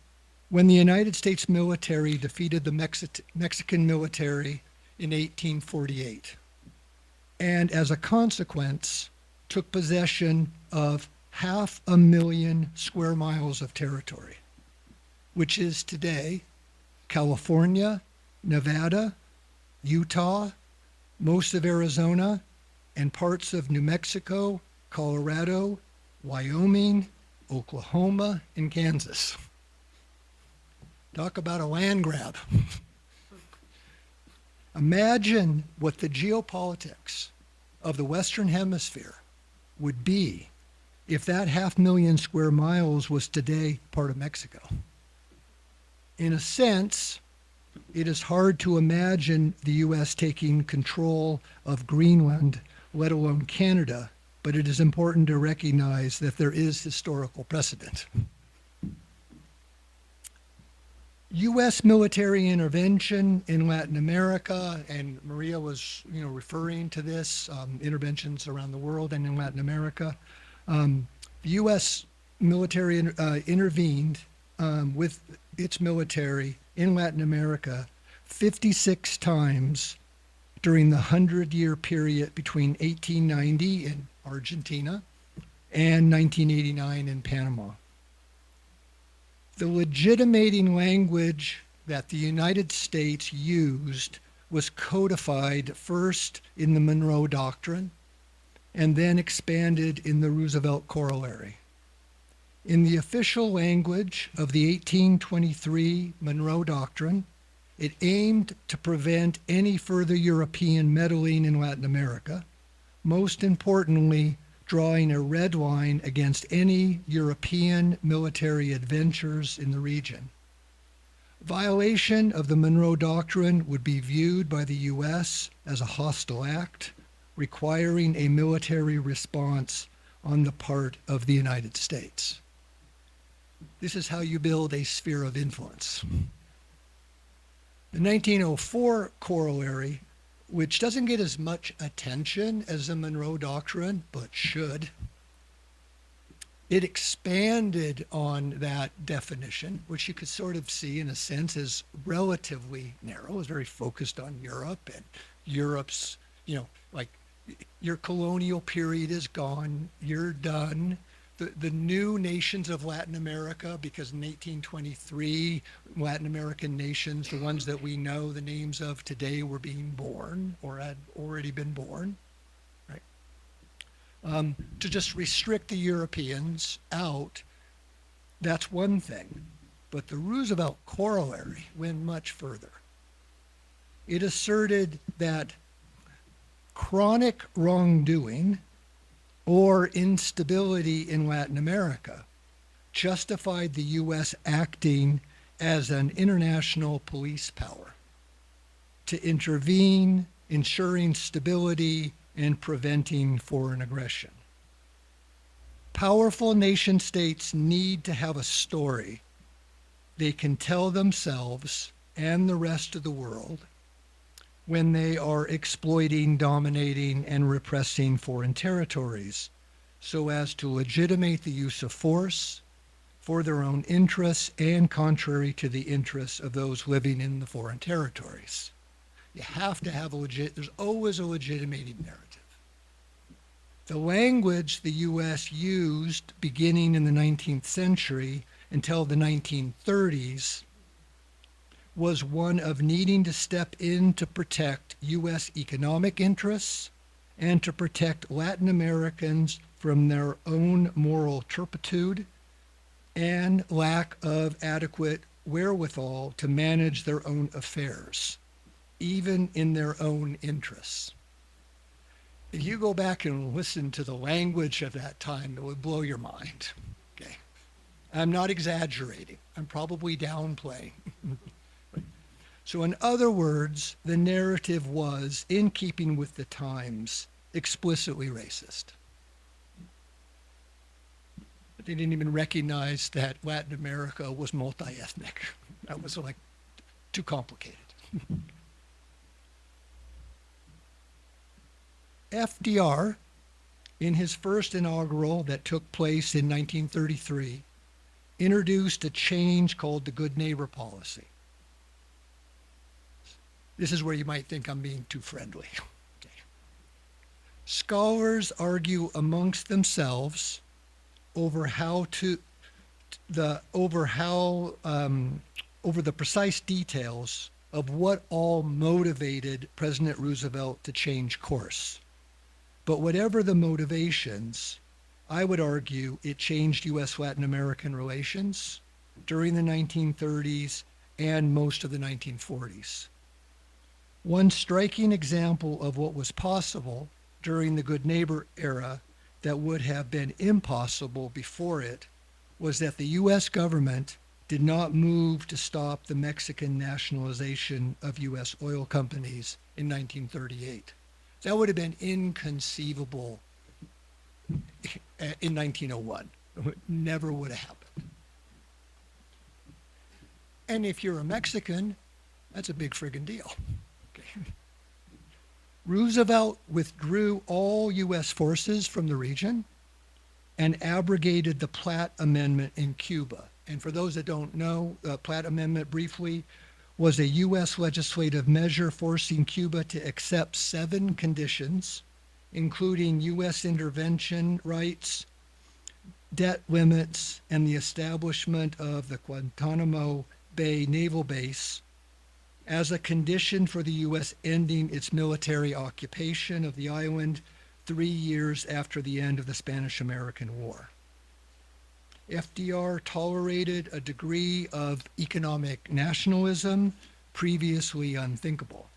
when the United States military defeated the Mexican military in 1848, and as a consequence, took possession of 500,000 square miles of territory, which is today California, Nevada, Utah, most of Arizona, and parts of New Mexico, Colorado, Wyoming, Oklahoma, and Kansas. Talk about a land grab. Imagine what the geopolitics of the Western Hemisphere would be if that 500,000 square miles was today part of Mexico. In a sense, it is hard to imagine the U.S. taking control of Greenland, let alone Canada, but it is important to recognize that there is historical precedent. U.S. military intervention in Latin America, and Maria was, referring to this, interventions around the world and in Latin America. The U.S. military intervened with its military in Latin America 56 times during the 100-year period between 1890 in Argentina and 1989 in Panama. The legitimating language that the United States used was codified first in the Monroe Doctrine and then expanded in the Roosevelt Corollary. In the official language of the 1823 Monroe Doctrine, it aimed to prevent any further European meddling in Latin America, most importantly, drawing a red line against any European military adventures in the region. Violation of the Monroe Doctrine would be viewed by the U.S. as a hostile act, requiring a military response on the part of the United States. This is how you build a sphere of influence. The 1904 corollary, which doesn't get as much attention as the Monroe Doctrine, but should, it expanded on that definition, which you could sort of see in a sense as relatively narrow. It was very focused on Europe, and Europe's, like your colonial period is gone, you're done. The new nations of Latin America, because in 1823, Latin American nations, the ones that we know the names of today, were being born or had already been born, right? To just restrict the Europeans out, that's one thing. But the Roosevelt Corollary went much further. It asserted that chronic wrongdoing or instability in Latin America justified the U.S. acting as an international police power to intervene, ensuring stability and preventing foreign aggression. Powerful nation states need to have a story they can tell themselves and the rest of the world when they are exploiting, dominating, and repressing foreign territories, so as to legitimate the use of force for their own interests and contrary to the interests of those living in the foreign territories. You have to have there's always a legitimating narrative. The language the U.S. used beginning in the 19th century until the 1930s was one of needing to step in to protect U.S. economic interests and to protect Latin Americans from their own moral turpitude and lack of adequate wherewithal to manage their own affairs, even in their own interests. If you go back and listen to the language of that time, it would blow your mind. Okay, I'm not exaggerating. I'm probably downplaying. So in other words, the narrative was, in keeping with the times, explicitly racist. They didn't even recognize that Latin America was multi-ethnic. That was like too complicated. FDR, in his first inaugural that took place in 1933, introduced a change called the Good Neighbor Policy. This is where you might think I'm being too friendly. Okay. Scholars argue amongst themselves over the precise details of what all motivated President Roosevelt to change course. But whatever the motivations, I would argue it changed U.S.-Latin American relations during the 1930s and most of the 1940s. One striking example of what was possible during the Good Neighbor era that would have been impossible before it was that the U.S. government did not move to stop the Mexican nationalization of U.S. oil companies in 1938. That would have been inconceivable in 1901. It never would have happened. And if you're a Mexican, that's a big friggin' deal. Okay. Roosevelt withdrew all U.S. forces from the region and abrogated the Platt Amendment in Cuba. And for those that don't know, the Platt Amendment briefly was a U.S. legislative measure forcing Cuba to accept 7 conditions, including U.S. intervention rights, debt limits, and the establishment of the Guantanamo Bay Naval Base as a condition for the U.S. ending its military occupation of the island 3 years after the end of the Spanish-American War. FDR tolerated a degree of economic nationalism previously unthinkable.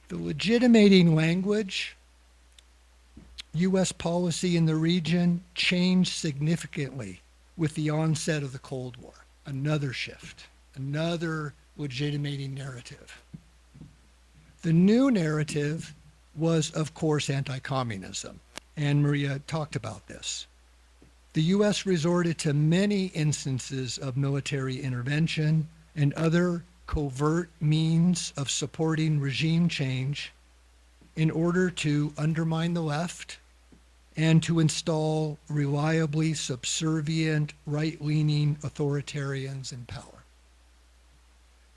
The legitimating language, U.S. policy in the region changed significantly with the onset of the Cold War. Another shift, another legitimating narrative. The new narrative was, of course, anti-communism, and Maria talked about this. The U.S. resorted to many instances of military intervention and other covert means of supporting regime change in order to undermine the left and to install reliably subservient right-leaning authoritarians in power.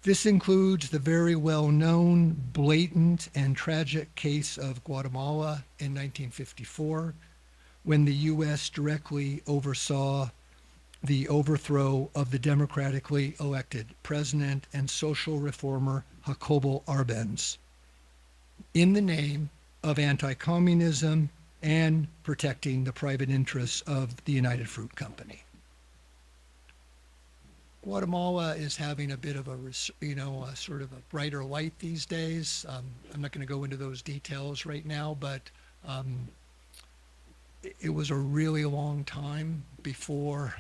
This includes the very well-known, blatant, and tragic case of Guatemala in 1954, when the U.S. directly oversaw the overthrow of the democratically elected president and social reformer Jacobo Arbenz in the name of anti-communism and protecting the private interests of the United Fruit Company. Guatemala is having a bit of a sort of a brighter light these days. I'm not going to go into those details right now, but it was a really long time before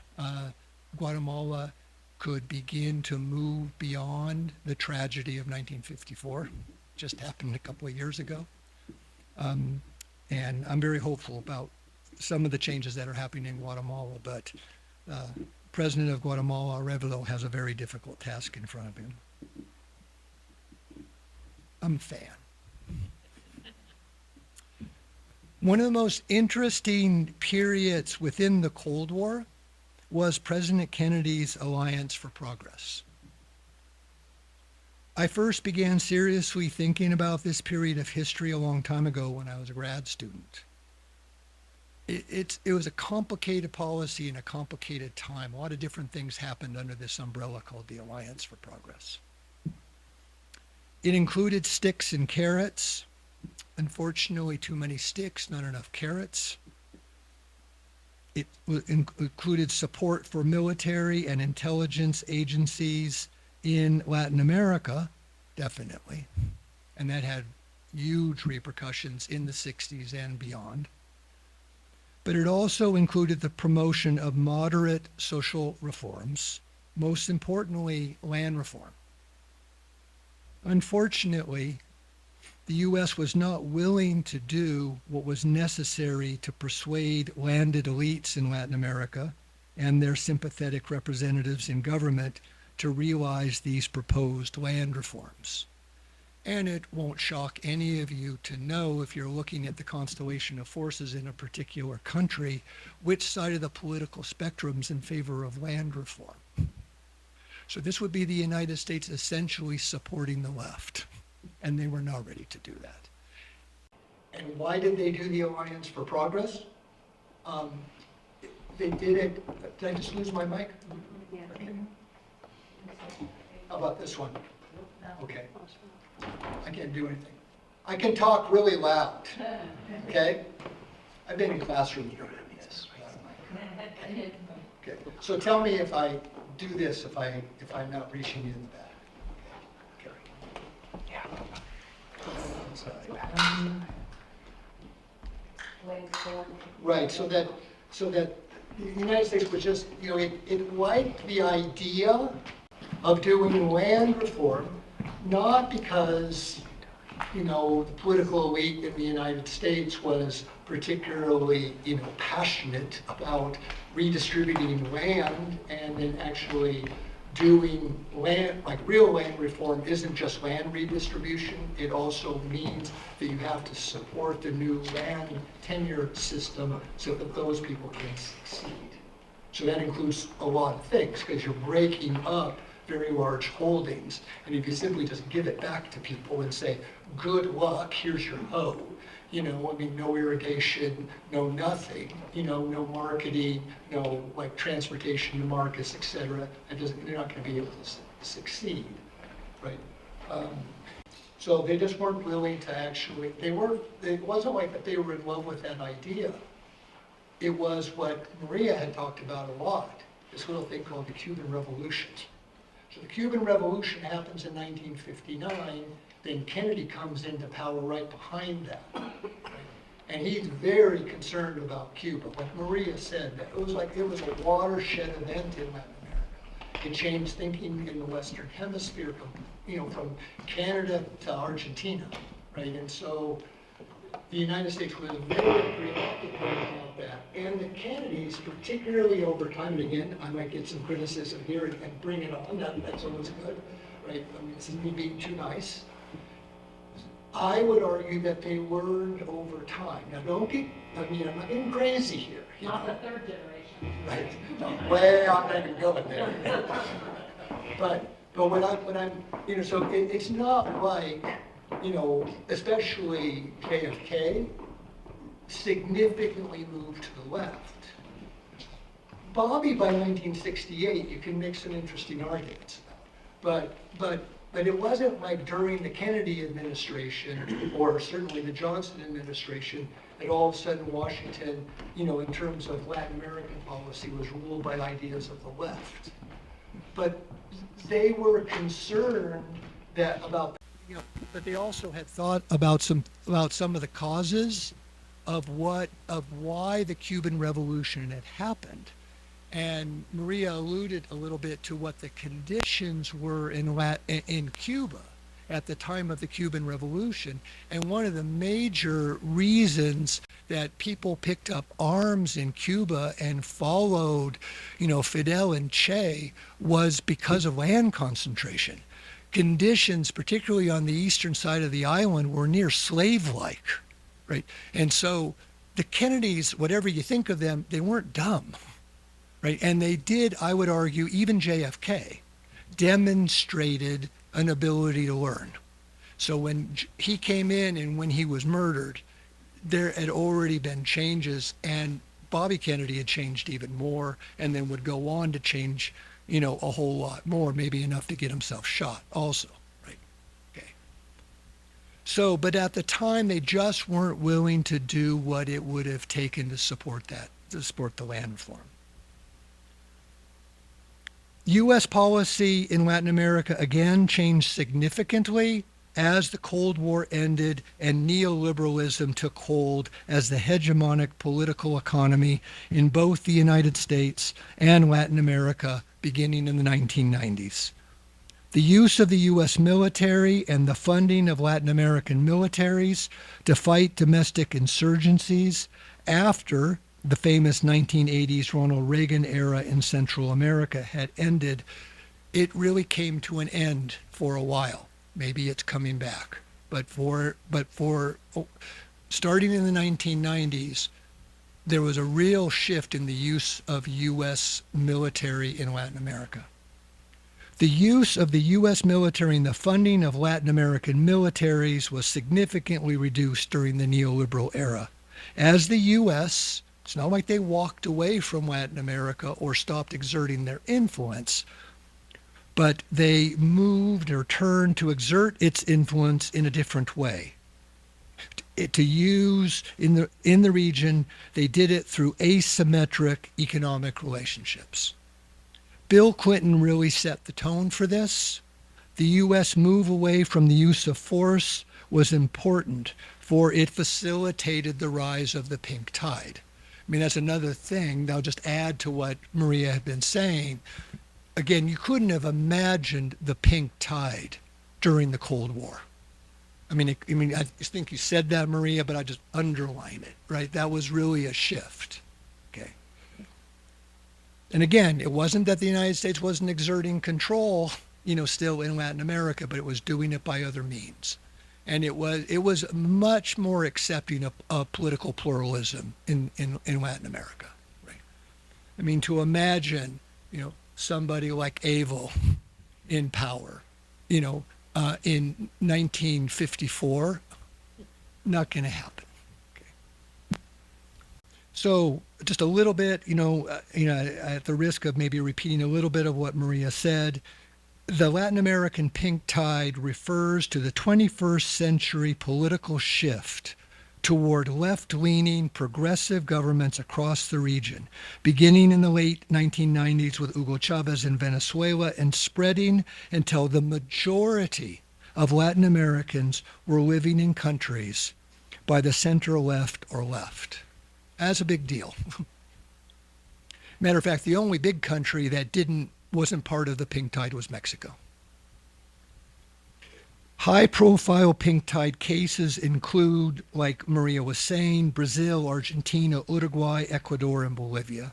Guatemala could begin to move beyond the tragedy of 1954. Just happened a couple of years ago. And I'm very hopeful about some of the changes that are happening in Guatemala, but President of Guatemala, Arevalo, has a very difficult task in front of him. I'm a fan. One of the most interesting periods within the Cold War was President Kennedy's Alliance for Progress. I first began seriously thinking about this period of history a long time ago when I was a grad student. It was a complicated policy in a complicated time. A lot of different things happened under this umbrella called the Alliance for Progress. It included sticks and carrots. Unfortunately, too many sticks, not enough carrots. It included support for military and intelligence agencies in Latin America, definitely. And that had huge repercussions in the 60s and beyond. But it also included the promotion of moderate social reforms, most importantly, land reform. Unfortunately, the U.S. was not willing to do what was necessary to persuade landed elites in Latin America and their sympathetic representatives in government to realize these proposed land reforms. And it won't shock any of you to know, if you're looking at the constellation of forces in a particular country, which side of the political spectrum's in favor of land reform. So this would be the United States essentially supporting the left, and they were not ready to do that. And why did they do the Alliance for Progress? They did it, did I just lose my mic? Yeah. Okay. How about this one? Okay. I can't do anything. I can talk really loud, okay? I've been in classrooms doing this. Okay, so tell me if I do this, if I'm not reaching you in the back. Okay. Right, so that the United States was just, it liked the idea of doing land reform, not because, the political elite in the United States was particularly, passionate about redistributing land and then actually doing land, like real land reform isn't just land redistribution. It also means that you have to support the new land tenure system so that those people can succeed. So that includes a lot of things, because you're breaking up very large holdings. And if you simply just give it back to people and say, good luck, here's your hoe, no irrigation, no nothing, no marketing, no like transportation to markets, et cetera, they're not going to be able to succeed, right? So they just weren't willing to actually, it wasn't like that they were in love with that idea. It was what Maria had talked about a lot, this little thing called the Cuban Revolution. So the Cuban Revolution happens in 1959, then Kennedy comes into power right behind that. And he's very concerned about Cuba. Like Maria said, that it was a watershed event in Latin America. It changed thinking in the Western Hemisphere, from Canada to Argentina, right? And so the United States was very preoccupied about that. And the Kennedys, particularly over time, and again, I might get some criticism here and bring it on, that's always good, right? This is me being too nice. I would argue that they learned over time. Now I'm not getting crazy here. Not the third generation. Right. No, well, I'm not even going there. But when I'm, so it's not like, especially JFK, significantly moved to the left. Bobby, by 1968, you can make some interesting arguments about. But it wasn't like during the Kennedy administration, or certainly the Johnson administration, that all of a sudden Washington, in terms of Latin American policy, was ruled by ideas of the left. But they were concerned but they also had thought about some of the causes of why the Cuban Revolution had happened. And Maria alluded a little bit to what the conditions were in Cuba at the time of the Cuban Revolution. And one of the major reasons that people picked up arms in Cuba and followed, Fidel and Che was because of land concentration. Conditions, particularly on the eastern side of the island, were near slave-like, right? And so the Kennedys, whatever you think of them, they weren't dumb. Right, and they did, I would argue, even JFK demonstrated an ability to learn. So when he came in and when he was murdered, there had already been changes, and Bobby Kennedy had changed even more, and then would go on to change, a whole lot more, maybe enough to get himself shot also, right? Okay. So, but at the time, they just weren't willing to do what it would have taken to support the land reform. U.S. policy in Latin America again changed significantly as the Cold War ended and neoliberalism took hold as the hegemonic political economy in both the United States and Latin America beginning in the 1990s. The use of the U.S. military and the funding of Latin American militaries to fight domestic insurgencies after the famous 1980s Ronald Reagan era in Central America had ended, it really came to an end for a while. Maybe it's coming back. Starting in the 1990s, there was a real shift in the use of U.S. military in Latin America. The use of the U.S. military and the funding of Latin American militaries was significantly reduced during the neoliberal era. As the U.S., it's not like they walked away from Latin America or stopped exerting their influence, but they moved or turned to exert its influence in a different way. To use in the region, they did it through asymmetric economic relationships. Bill Clinton really set the tone for this. The U.S. move away from the use of force was important, for it facilitated the rise of the pink tide. I mean, that's another thing. I'll just add to what Maria had been saying. Again, you couldn't have imagined the pink tide during the Cold War. I think you said that, Maria, but I just underline it, right? That was really a shift. Okay. And again, it wasn't that the United States wasn't exerting control, still in Latin America, but it was doing it by other means. And it was much more accepting of political pluralism in Latin America, right? I mean, to imagine, somebody like Evo in power, in 1954, not going to happen. Okay. So just a little bit, at the risk of maybe repeating a little bit of what Maria said, the Latin American pink tide refers to the 21st century political shift toward left-leaning progressive governments across the region, beginning in the late 1990s with Hugo Chavez in Venezuela and spreading until the majority of Latin Americans were living in countries by the center left or left. That's a big deal. Matter of fact, the only big country that wasn't part of the pink tide was Mexico. High-profile pink tide cases include, like Maria was saying, Brazil, Argentina, Uruguay, Ecuador, and Bolivia.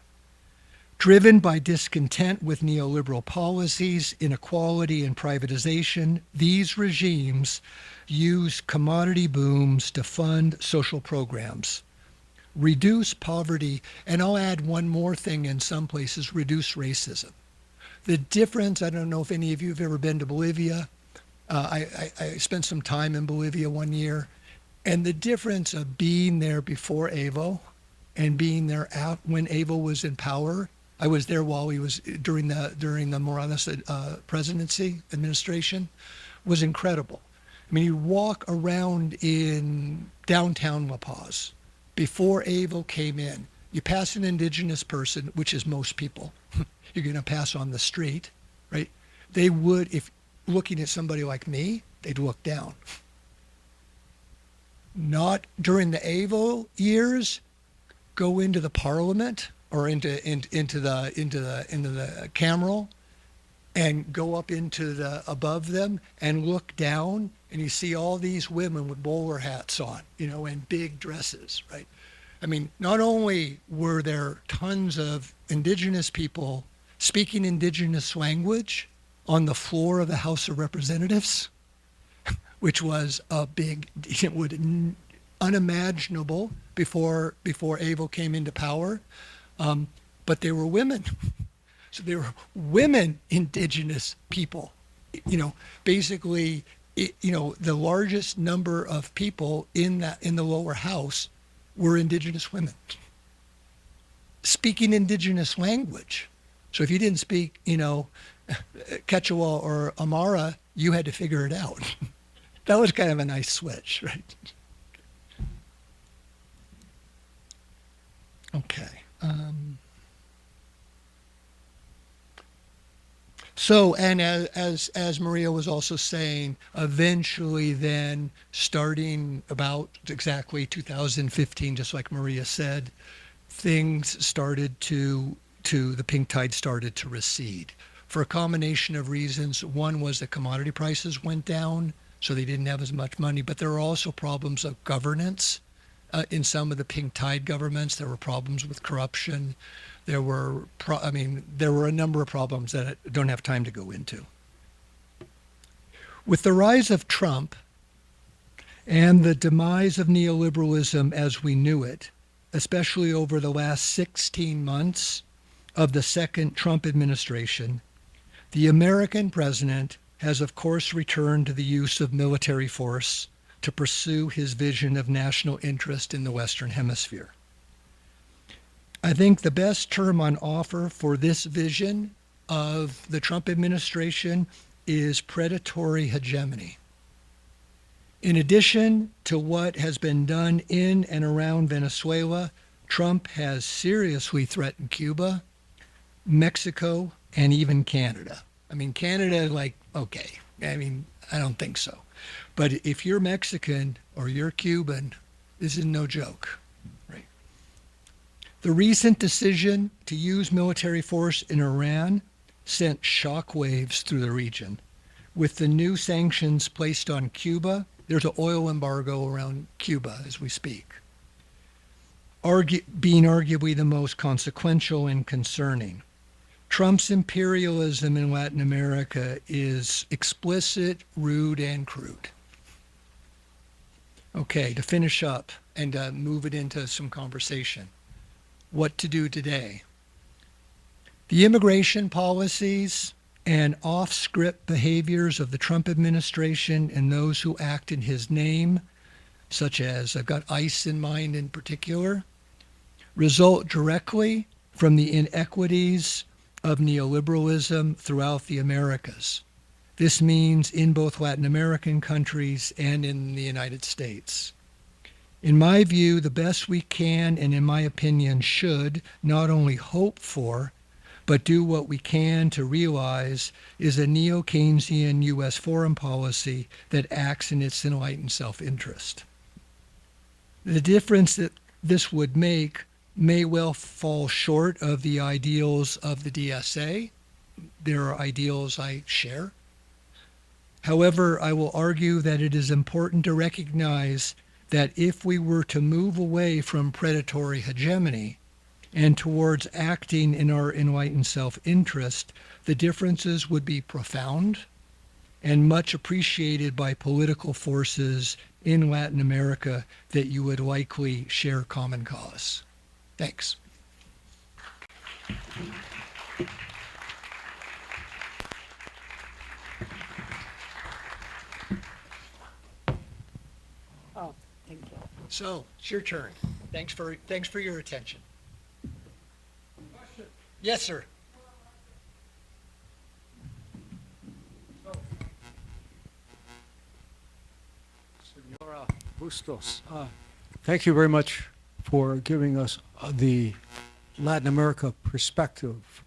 Driven by discontent with neoliberal policies, inequality, and privatization, these regimes use commodity booms to fund social programs, reduce poverty, and I'll add one more thing in some places, reduce racism. The difference, I don't know if any of you have ever been to Bolivia. I spent some time in Bolivia one year, and the difference of being there before Evo and being there when Evo was in power. I was there while he was during the Morales presidency administration, was incredible. I mean, you walk around in downtown La Paz before Evo came in. You pass an indigenous person, which is most people. You're going to pass on the street, right? They would, if looking at somebody like me, they'd look down. Not during the Evo years, go into the parliament or into the cameral and go up into the above them and look down, and you see all these women with bowler hats on, and big dresses, right? I mean, not only were there tons of indigenous people speaking indigenous language on the floor of the House of Representatives, which was a big, unimaginable before Evo came into power, but they were women. So they were women indigenous people. Basically, the largest number of people in the lower house were indigenous women speaking indigenous language. So if you didn't speak, Quechua or Amara, you had to figure it out. That was kind of a nice switch, right? Okay. So, and as Maria was also saying, eventually then, starting about exactly 2015, just like Maria said, things started the pink tide started to recede. for a combination of reasons. One was that commodity prices went down, so they didn't have as much money, but there are also problems of governance. In some of the pink tide governments, there were problems with corruption. There were, there were a number of problems that I don't have time to go into. With the rise of Trump and the demise of neoliberalism as we knew it, especially over the last 16 months of the second Trump administration, the American president has, of course, returned to the use of military force to pursue his vision of national interest in the Western Hemisphere. I think the best term on offer for this vision of the Trump administration is predatory hegemony. In addition to what has been done in and around Venezuela, Trump has seriously threatened Cuba, Mexico, and even Canada. Canada, okay. I don't think so. But if you're Mexican or you're Cuban, this is no joke, right? The recent decision to use military force in Iran sent shockwaves through the region. With the new sanctions placed on Cuba, there's an oil embargo around Cuba as we speak, being arguably the most consequential and concerning. Trump's imperialism in Latin America is explicit, rude, and crude. Okay, to finish up and move it into some conversation. What to do today? The immigration policies and off-script behaviors of the Trump administration and those who act in his name, such as, I've got ICE in mind in particular, result directly from the inequities of neoliberalism throughout the Americas. This means in both Latin American countries and in the United States. In my view, the best we can, and in my opinion should, not only hope for, but do what we can to realize is a neo-Keynesian U.S. foreign policy that acts in its enlightened self-interest. The difference that this would make may well fall short of the ideals of the DSA. There are ideals I share. However, I will argue that it is important to recognize that if we were to move away from predatory hegemony and towards acting in our enlightened self-interest, the differences would be profound and much appreciated by political forces in Latin America that you would likely share common cause. Thanks. Oh, thank you. So it's your turn. Thanks for your attention. Question. Yes, sir. Senora Bustos, thank you very much for giving us the Latin America perspective.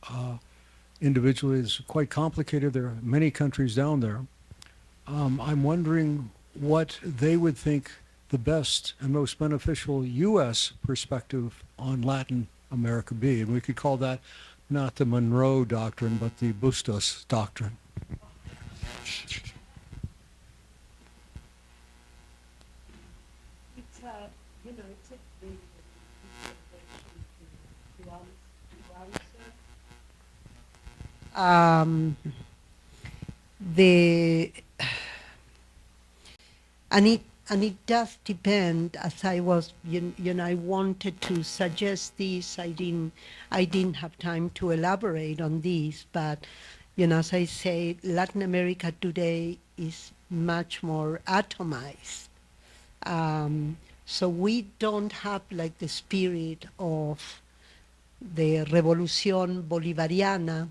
Individually, it's quite complicated. There are many countries down there. I'm wondering what they would think the best and most beneficial U.S. perspective on Latin America be. And we could call that not the Monroe Doctrine, but the Bustos Doctrine. It's a, it's a very to answer. And it does depend. As I was, I wanted to suggest this. I didn't have time to elaborate on this, but as I say, Latin America today is much more atomized. So we don't have like the spirit of the Revolución Bolivariana,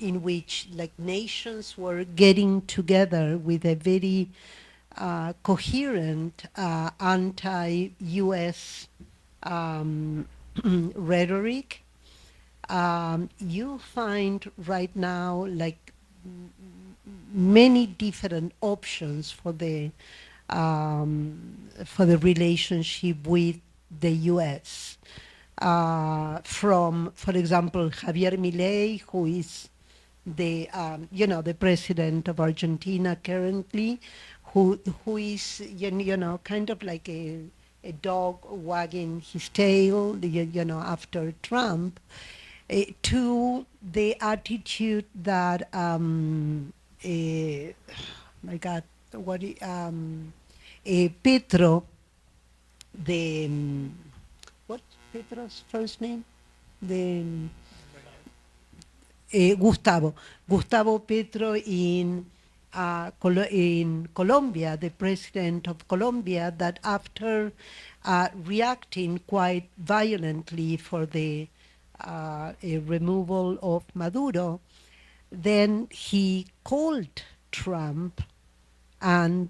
in which like nations were getting together with a very coherent anti-US rhetoric. You find right now like many different options for the relationship with the US. from, for example, Javier Milei, who is the the president of Argentina currently, who is kind of like a dog wagging his tail, after Trump, to the attitude that my God, Petro, the what's Petro's first name? The Gustavo Petro in Colombia, the president of Colombia, that after reacting quite violently for the removal of Maduro, then he called Trump, and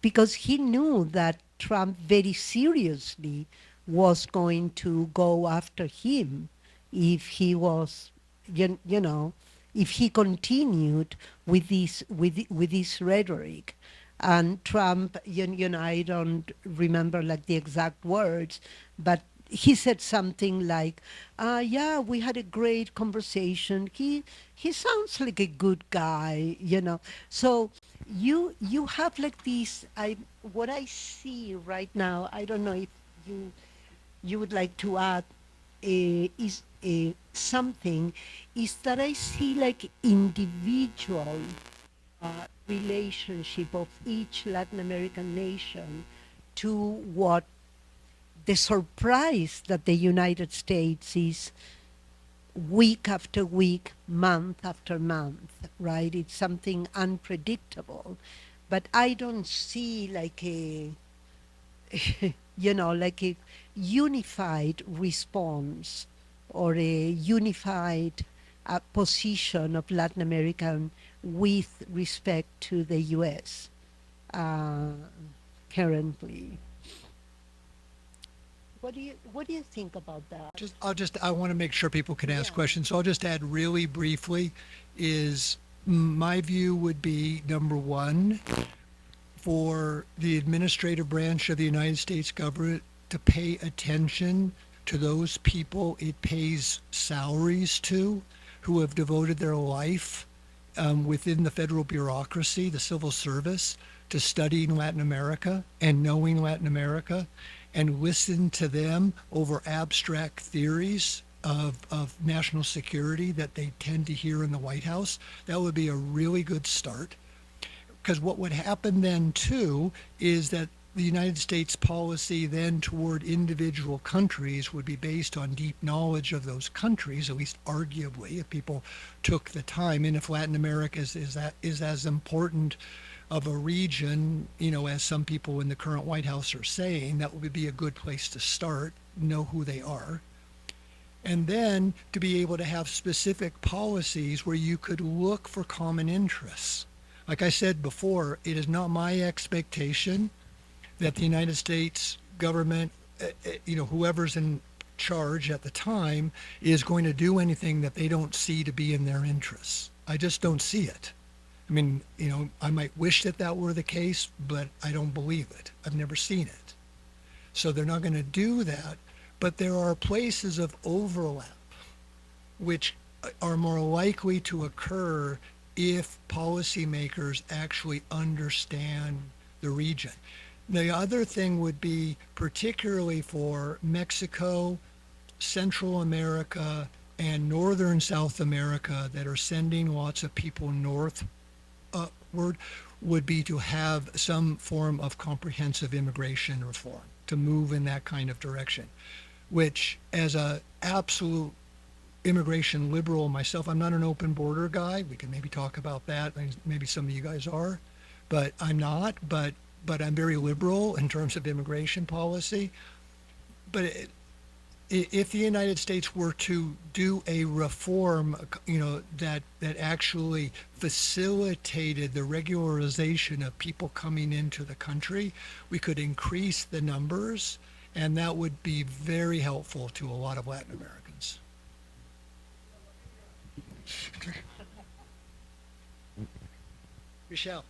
because he knew that Trump very seriously was going to go after him if he was, if he continued with this rhetoric. And Trump, I don't remember like the exact words, but he said something like, "Yeah, we had a great conversation. He sounds like a good guy." So you have like this. What I see right now. I don't know if you would like to add is something, is that I see like individual relationship of each Latin American nation to what the surprise that the United States is week after week, month after month, right? It's something unpredictable. But I don't see like a, like a unified response or a unified position of Latin American with respect to the US uh, currently. What do you think about that? I want to make sure people can ask Yeah. questions. So I'll just add really briefly is my view would be number one, for the administrative branch of the United States government to pay attention to those people it pays salaries to who have devoted their life within the federal bureaucracy, the civil service, to studying Latin America and knowing Latin America, and listen to them over abstract theories of national security that they tend to hear in the White House. That would be a really good start. Because what would happen then too is that the United States policy then toward individual countries would be based on deep knowledge of those countries, at least arguably, if people took the time. And if Latin America is as important of a region, as some people in the current White House are saying, that would be a good place to start, know who they are. And then to be able to have specific policies where you could look for common interests. Like I said before, it is not my expectation that the United States government, whoever's in charge at the time, is going to do anything that they don't see to be in their interests. I just don't see it. I mean, I might wish that that were the case, but I don't believe it. I've never seen it. So they're not going to do that. But there are places of overlap which are more likely to occur if policymakers actually understand the region. The other thing would be particularly for Mexico, Central America, and Northern South America that are sending lots of people northward, would be to have some form of comprehensive immigration reform to move in that kind of direction, which as a absolute immigration liberal myself, I'm not an open border guy. We can maybe talk about that. Maybe some of you guys are, but I'm not. But I'm very liberal in terms of immigration policy. But if the United States were to do a reform, that actually facilitated the regularization of people coming into the country, we could increase the numbers, and that would be very helpful to a lot of Latin Americans. Michelle.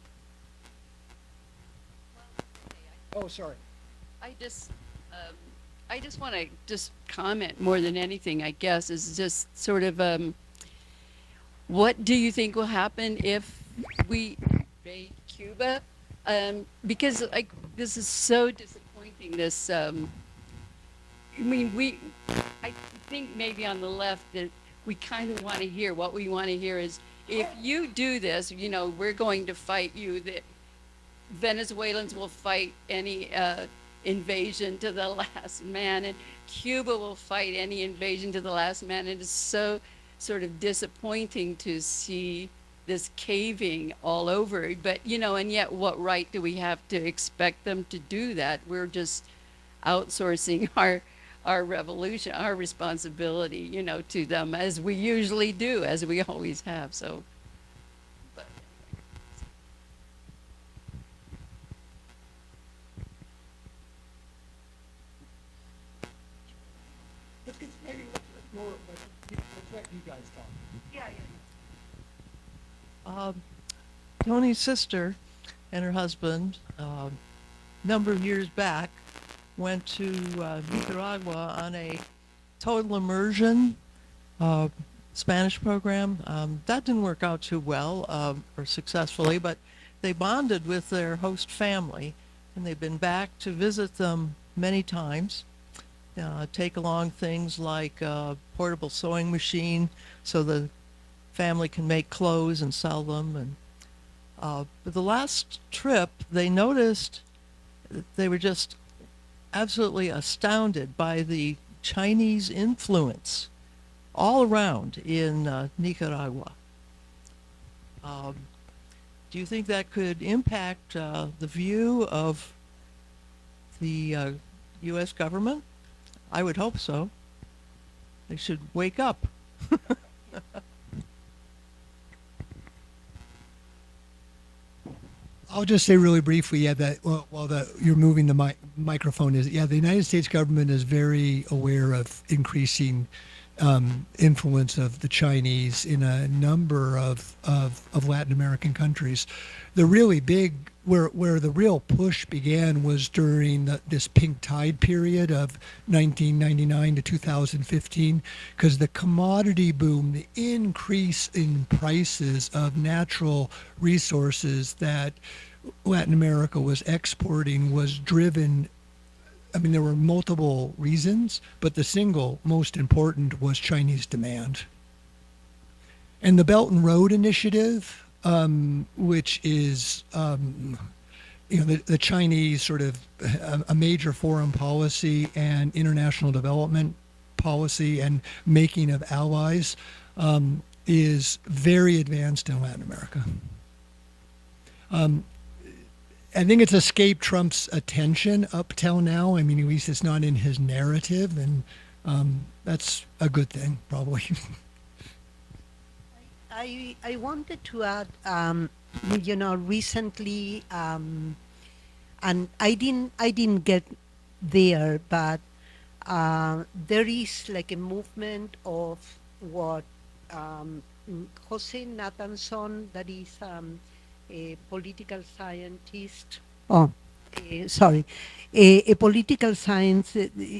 Oh, sorry. I just, I just want to just comment more than anything, I guess, is just sort of what do you think will happen if we invade Cuba? Because like this is so disappointing. This, I mean, I think maybe on the left that we kind of want to hear what we want to hear is if you do this, you know, we're going to fight you. That Venezuelans will fight any invasion to the last man, and Cuba will fight any invasion to the last man. It is so sort of disappointing to see this caving all over. But, you know, and yet what right do we have to expect them to do that? We're just outsourcing our revolution, our responsibility, you know, to them as we usually do, as we always have. So, but Tony's sister and her husband, number of years back, went to Nicaragua on a total immersion Spanish program. That didn't work out too well or successfully, but they bonded with their host family, and they've been back to visit them many times. Take along things like a portable sewing machine so the family can make clothes and sell them. And but the last trip, they noticed that they were just absolutely astounded by the Chinese influence all around in Nicaragua. Do you think that could impact the view of the U.S. government? I would hope so. They should wake up. I'll just say really briefly, yeah, that while you're moving the microphone, is yeah, the United States government is very aware of increasing influence of the Chinese in a number of Latin American countries. The really big, where the real push began was during this pink tide period of 1999 to 2015, because the commodity boom, the increase in prices of natural resources that Latin America was exporting was driven. I mean, there were multiple reasons, but the single most important was Chinese demand. And the Belt and Road Initiative, which is, the Chinese sort of a major foreign policy and international development policy and making of allies, is very advanced in Latin America. I think it's escaped Trump's attention up till now. I mean, at least it's not in his narrative, and that's a good thing, probably. I wanted to add, recently, and I didn't get there, but there is like a movement of what Jose Nathanson, that is a political scientist. Oh, sorry, a political science.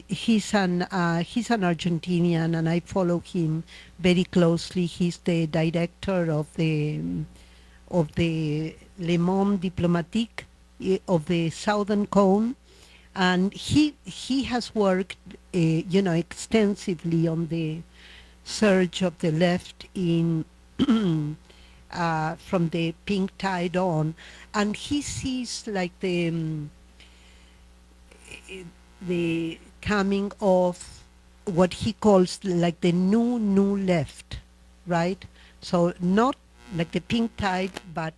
He's an Argentinian, and I follow him very closely. He's the director of the Le Monde Diplomatique of the Southern Cone, and he has worked, extensively on the surge of the left in. From the pink tide on, and he sees like the coming of what he calls like the new left, right? So not like the pink tide, but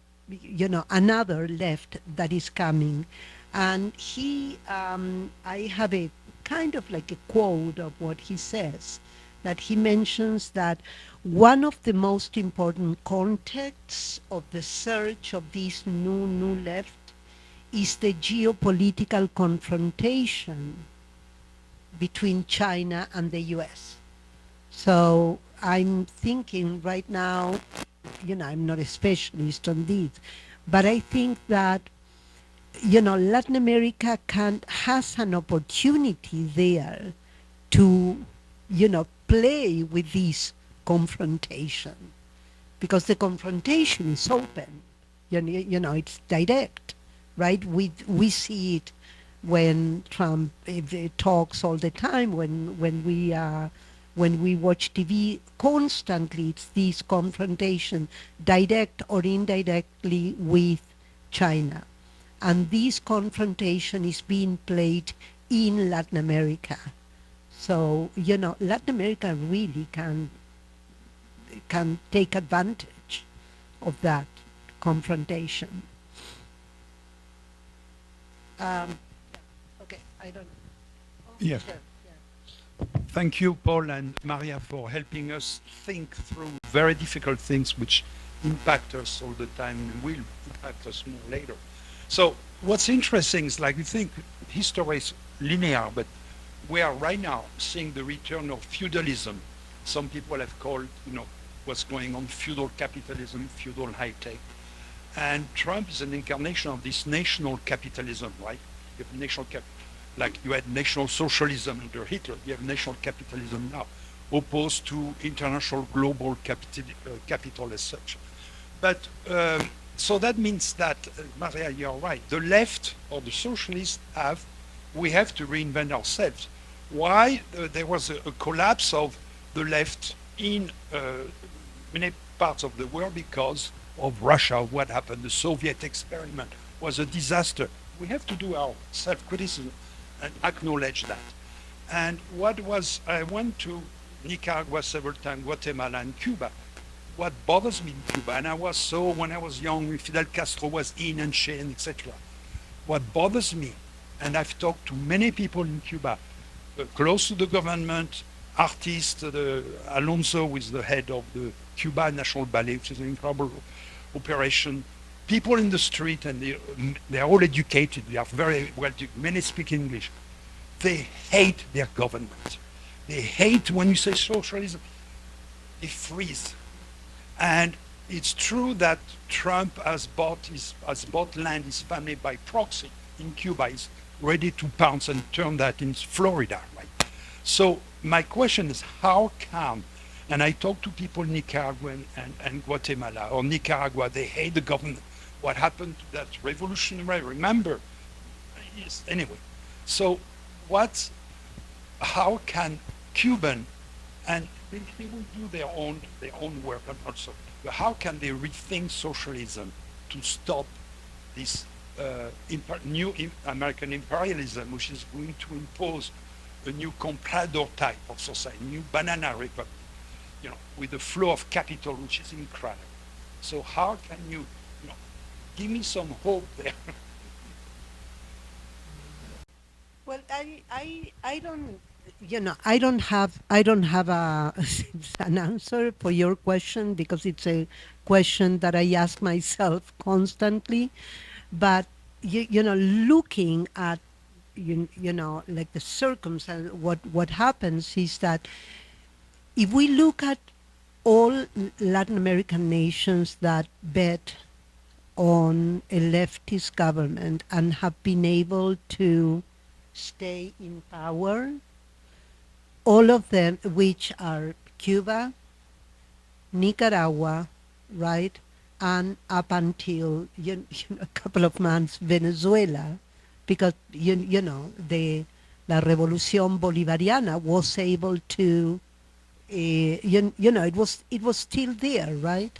another left that is coming. And he, I have a kind of like a quote of what he says, that he mentions that one of the most important contexts of the search of this new left is the geopolitical confrontation between China and the US. So I'm thinking right now, I'm not a specialist on this, but I think that Latin America has an opportunity there to, play with this confrontation, because the confrontation is open. It's direct, right? We see it when Trump talks all the time. When we watch TV constantly, it's this confrontation, direct or indirectly, with China, and this confrontation is being played in Latin America. So Latin America really can take advantage of that confrontation. Okay, I don't. Yeah. Sure, yeah. Thank you, Paul and Maria, for helping us think through very difficult things which impact us all the time and will impact us more later. So what's interesting is, like, we think history is linear, but we are right now seeing the return of feudalism. Some people have called, what's going on feudal capitalism, feudal high tech. And Trump is an incarnation of this national capitalism, right? You have national like you had national socialism under Hitler, you have national capitalism now, opposed to international global capital as such. But so that means that, Maria, you're right. The left or the socialists we have to reinvent ourselves. Why there was a collapse of the left in many parts of the world? Because of Russia, what happened, the Soviet experiment was a disaster. We have to do our self-criticism and acknowledge that. And I went to Nicaragua several times, Guatemala and Cuba. What bothers me in Cuba, and when I was young, Fidel Castro was in and Che, etc. What bothers me, and I've talked to many people in Cuba, close to the government, artists, Alonso, who is the head of the Cuba National Ballet, which is an incredible operation, people in the street, and they are all educated, they are very well, many speak English. They hate their government. They hate when you say socialism, they freeze. And it's true that Trump has bought land, his family, by proxy in Cuba. He's ready to pounce and turn that in Florida, right? So my question is, how come, and I talk to people in Nicaragua and Guatemala, or Nicaragua, they hate the government. What happened to that revolutionary, remember? Yes, anyway, so how can Cuban, and they will do their own work, and also, but how can they rethink socialism to stop this new American imperialism, which is going to impose a new comprador type of society, new banana republic, with the flow of capital, which is incredible. So how can you give me some hope there? Well, I don't, I don't have an answer for your question, because it's a question that I ask myself constantly. But looking at like the circumstance, what happens is that if we look at all Latin American nations that bet on a leftist government and have been able to stay in power, all of them, which are Cuba, Nicaragua, right, and up until a couple of months, Venezuela, because the La Revolución Bolivariana was able to, it was still there, right?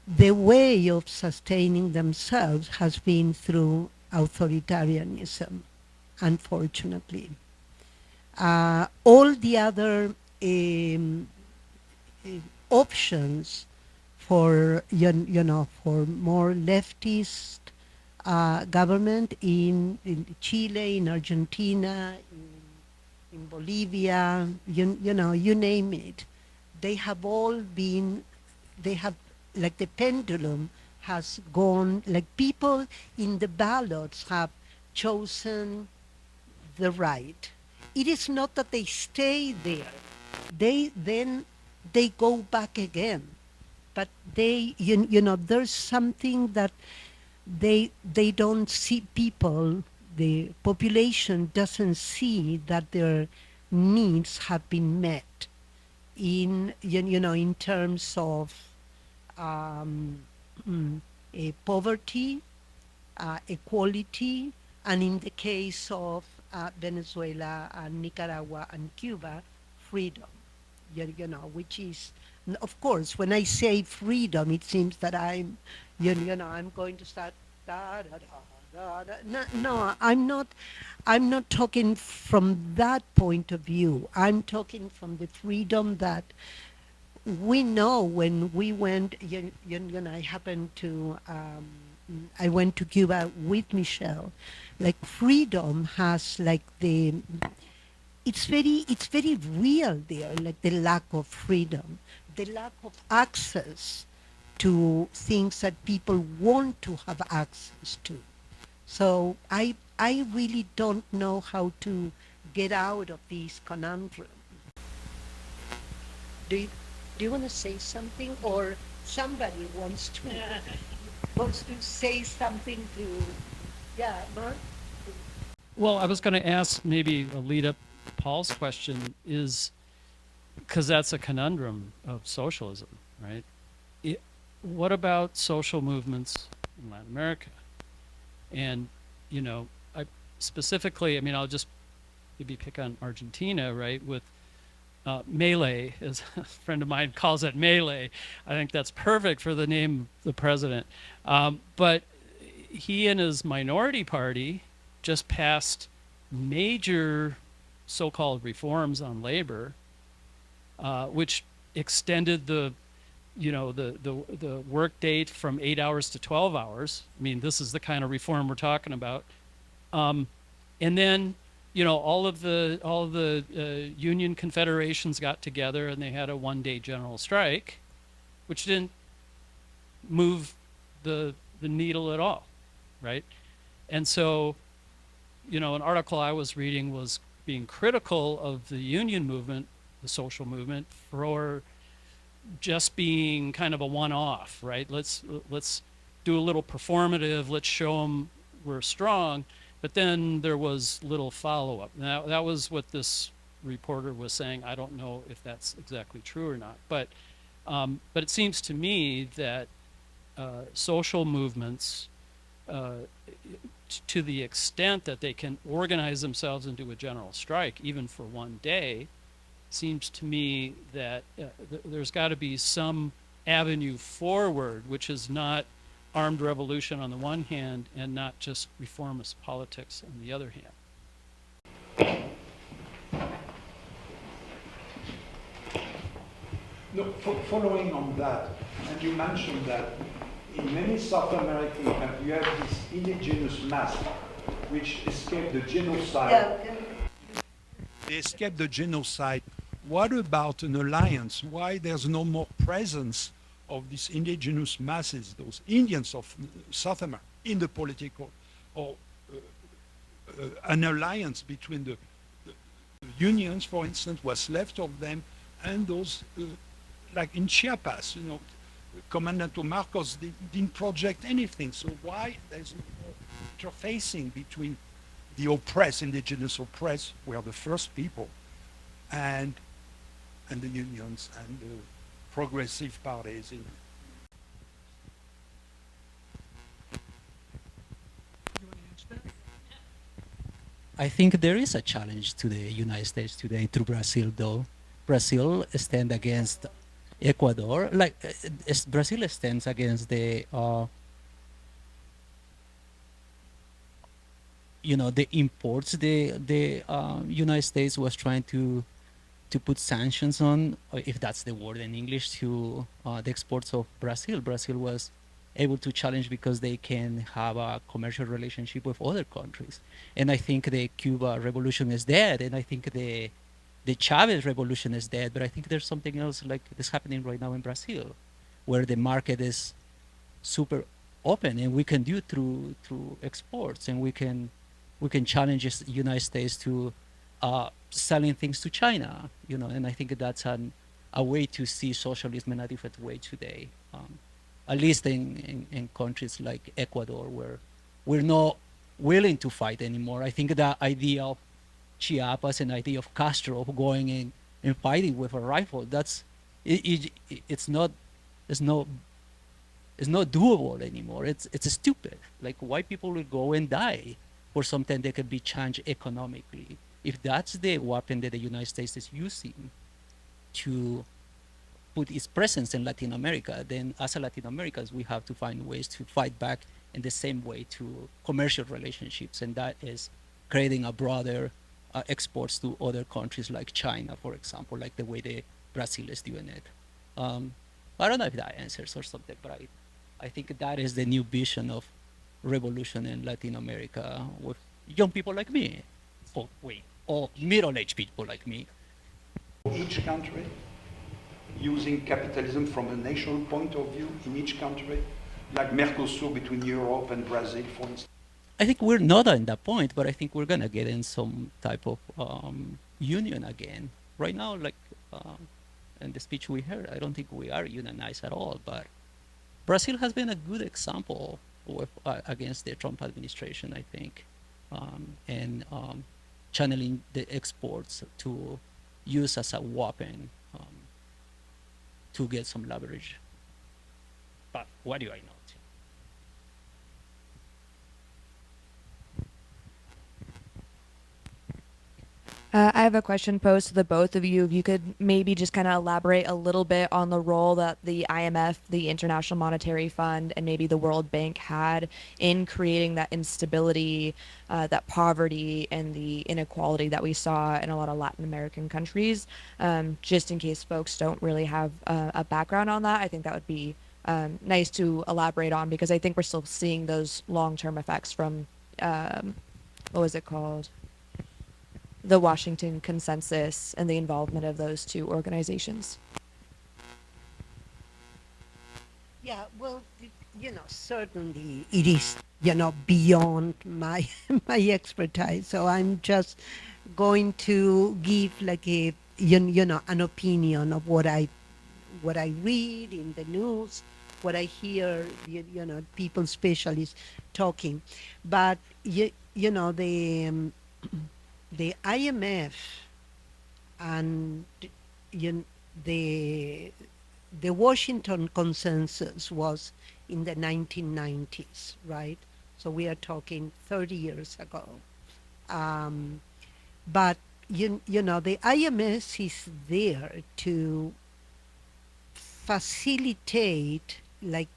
The way of sustaining themselves has been through authoritarianism, unfortunately. All the other options for for more leftist government in Chile, in Argentina, in Bolivia, you name it, they have all been, like the pendulum has gone, like people in the ballots have chosen the right. It is not that they stay there. They go back again. But there's something that they don't see people, the population doesn't see that their needs have been met in in terms of um, poverty, equality, and in the case of Venezuela and Nicaragua and Cuba, freedom. Which is, of course, when I say freedom, it seems that I'm, I'm going to start. Da, da, da, da, da. No, no, I'm not. I'm not talking from that point of view. I'm talking from the freedom that we know when we went, I happened to, I went to Cuba with Michelle, like freedom has like it's very real there, like the lack of freedom, the lack of access to things that people want to have access to. So I really don't know how to get out of this conundrum. Do you, do you want to say something, or somebody wants to say something to? Yeah, Mark. Well, I was going to ask maybe a lead up Paul's question is because that's a conundrum of socialism, right? It, what about social movements in Latin America? And, I specifically, I mean, I'll just maybe pick on Argentina, right? With Melee, as a friend of mine calls it, Melee. I think that's perfect for the name of the president. But he and his minority party just passed major so-called reforms on labor, which extended the work date from 8 hours to 12 hours. I mean, this is the kind of reform we're talking about. And then, all of the union confederations got together and they had a one-day general strike, which didn't move the needle at all, right? And so, an article I was reading was being critical of the union movement, the social movement, for just being kind of a one-off, right? Let's do a little performative. Let's show them we're strong. But then there was little follow-up. Now that was what this reporter was saying. I don't know if that's exactly true or not. But it seems to me that social movements, to the extent that they can organize themselves into a general strike, even for one day, seems to me that there's got to be some avenue forward, which is not armed revolution on the one hand and not just reformist politics on the other hand. No, following on that, and you mentioned that in many South American countries, you have this indigenous mass which escaped the genocide. Yeah. They escaped the genocide. What about an alliance? Why there's no more presence of these indigenous masses, those Indians of South America, in the political, or an alliance between the unions, for instance, what's left of them, and those, like in Chiapas, Comandante Marcos didn't project anything. So why there's no interfacing between the oppressed, indigenous oppressed, who are the first people, and the unions and the progressive parties in. I think there is a challenge to the United States today, to Brazil, though. Brazil stands against Ecuador, like Brazil stands against the, the imports the United States was trying to put sanctions on, or if that's the word in English, to the exports of Brazil. Brazil was able to challenge because they can have a commercial relationship with other countries. And I think the Cuba revolution is dead, and I think the Chavez revolution is dead, but I think there's something else like this happening right now in Brazil, where the market is super open and we can do through exports, and we can challenge the United States to selling things to China, and I think that's a way to see socialism in a different way today. at least in countries like Ecuador, where we're not willing to fight anymore. I think the idea of Chiapas and idea of Castro going in and fighting with a rifle, it's not it's not it's not doable anymore. It's stupid. Like, why people will go and die for something that could be changed economically? If that's the weapon that the United States is using to put its presence in Latin America, then as a Latin Americans, we have to find ways to fight back in the same way to commercial relationships, and that is creating a broader exports to other countries like China, for example, like the way Brazil is doing it. I don't know if that answers or something, but I think that is the new vision of revolution in Latin America with young people like me, or middle-aged people like me. Each country using capitalism from a national point of view in each country, like Mercosur between Europe and Brazil, for instance. I think we're not at that point, but I think we're gonna get in some type of union again. Right now, like in the speech we heard, I don't think we are unionized at all. But Brazil has been a good example with, against the Trump administration, I think, and channeling the exports to use as a weapon to get some leverage. But what do I know? I have a question posed to the both of you. If you could maybe just kind of elaborate a little bit on the role that the IMF, the International Monetary Fund, and maybe the World Bank had in creating that instability, that poverty, and the inequality that we saw in a lot of Latin American countries. Just in case folks don't really have a background on that, I think that would be nice to elaborate on, because I think we're still seeing those long-term effects from, what was it called? The Washington Consensus and the involvement of those two organizations. Yeah, well, certainly it is, beyond my my expertise. So I'm just going to give like a, an opinion of what I read in the news, what I hear, people, specialists talking. But the IMF and you, the the Washington Consensus was in the 1990s, right? So we are talking 30 years ago. But the IMF is there to facilitate like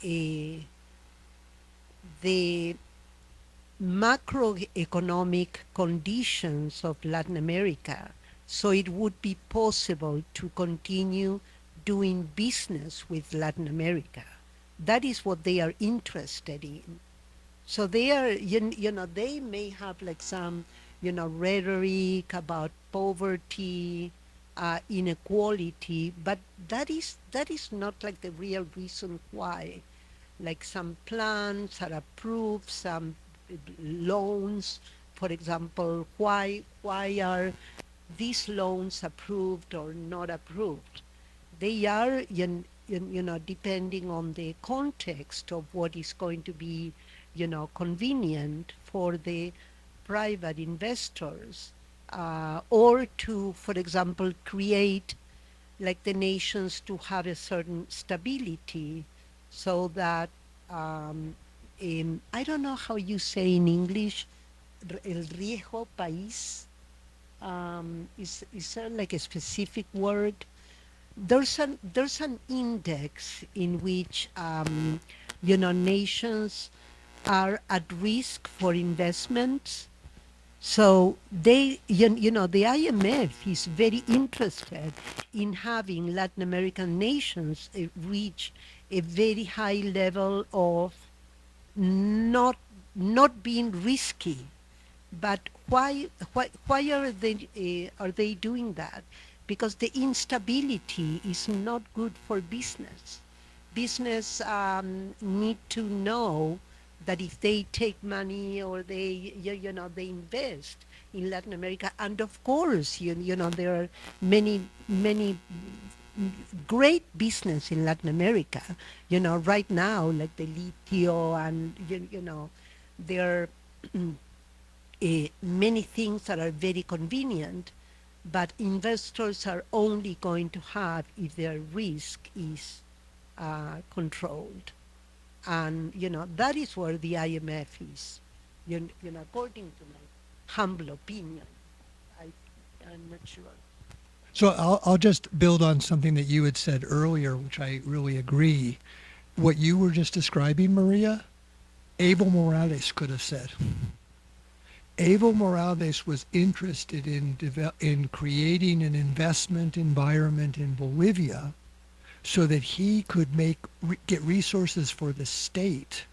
the macroeconomic conditions of Latin America, so it would be possible to continue doing business with Latin America. That is what they are interested in. So they are, they may have like some, rhetoric about poverty, inequality, but that is not like the real reason why. Like some plans are approved, some loans, for example, why are these loans approved or not approved? They are, depending on the context of what is going to be, convenient for the private investors, or to, for example, create like the nations to have a certain stability, so that I don't know how you say in English, el riesgo país, is there like a specific word? There's an index in which nations are at risk for investments. So they, the IMF is very interested in having Latin American nations reach a very high level of not being risky. But why are they doing that? Because the instability is not good for business. Business need to know that if they take money or they they invest in Latin America, and of course there are many great business in Latin America. You know, right now, like the litio and, you know, there are many things that are very convenient, but investors are only going to have if their risk is controlled. And, you know, that is where the IMF is, you know, according to my humble opinion. I'm not sure. So I'll just build on something that you had said earlier, which I really agree. What you were just describing, Maria, Evo Morales could have said. Evo Morales was interested in creating an investment environment in Bolivia so that he could get resources for the state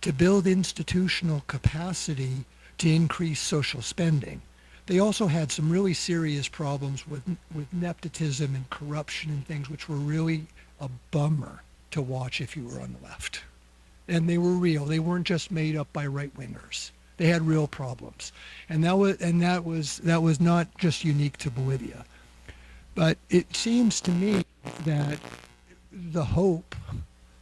to build institutional capacity to increase social spending. They also had some really serious problems with nepotism and corruption and things, which were really a bummer to watch if you were on the left. And they were real. They weren't just made up by right wingers. They had real problems, and that was not just unique to Bolivia. But it seems to me that the hope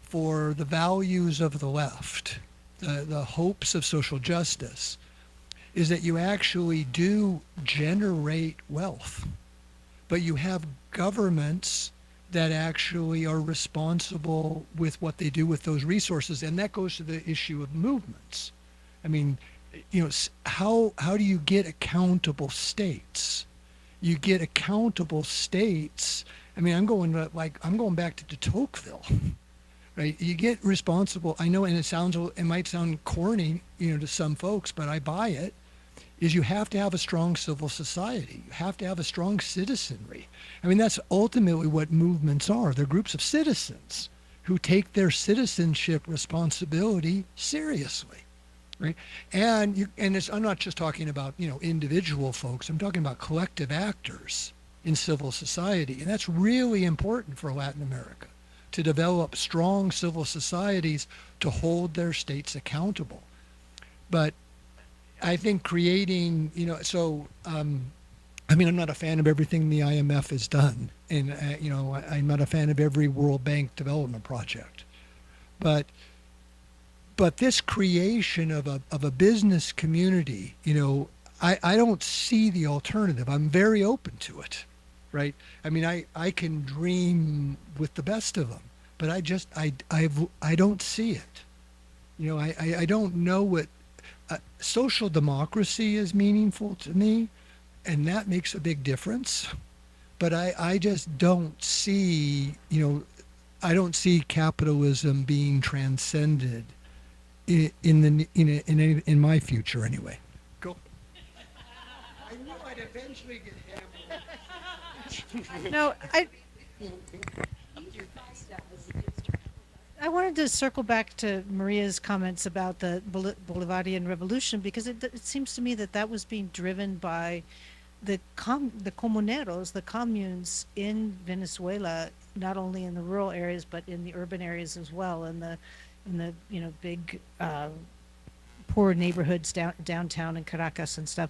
for the values of the left, the hopes of social justice, is that you actually do generate wealth, but you have governments that actually are responsible with what they do with those resources. And that goes to the issue of movements. I mean, you know, how do you get accountable states? You get accountable states. I mean, I'm going back to de Tocqueville, right? You get responsible. I know, and it might sound corny, you know, to some folks, but I buy it. Is you have to have a strong civil society. You have to have a strong citizenry. I mean, that's ultimately what movements are. They're groups of citizens who take their citizenship responsibility seriously, right? And I'm not just talking about, you know, individual folks. I'm talking about collective actors in civil society, and that's really important for Latin America, to develop strong civil societies to hold their states accountable. But I think creating, you know, I mean, I'm not a fan of everything the IMF has done, and you know, I'm not a fan of every World Bank development project, but this creation of a business community, you know, I don't see the alternative. I'm very open to it, right? I mean, I can dream with the best of them, but I don't see it. You know, I don't know what. Social democracy is meaningful to me, and that makes a big difference. But I just don't see, you know, I don't see capitalism being transcended in my future anyway. Go. I knew I'd eventually get hammered. No, I wanted to circle back to Maria's comments about the Bolivarian Revolution, because it seems to me that was being driven by the comuneros, the communes in Venezuela, not only in the rural areas but in the urban areas as well, in the you know, big poor neighborhoods downtown in Caracas and stuff.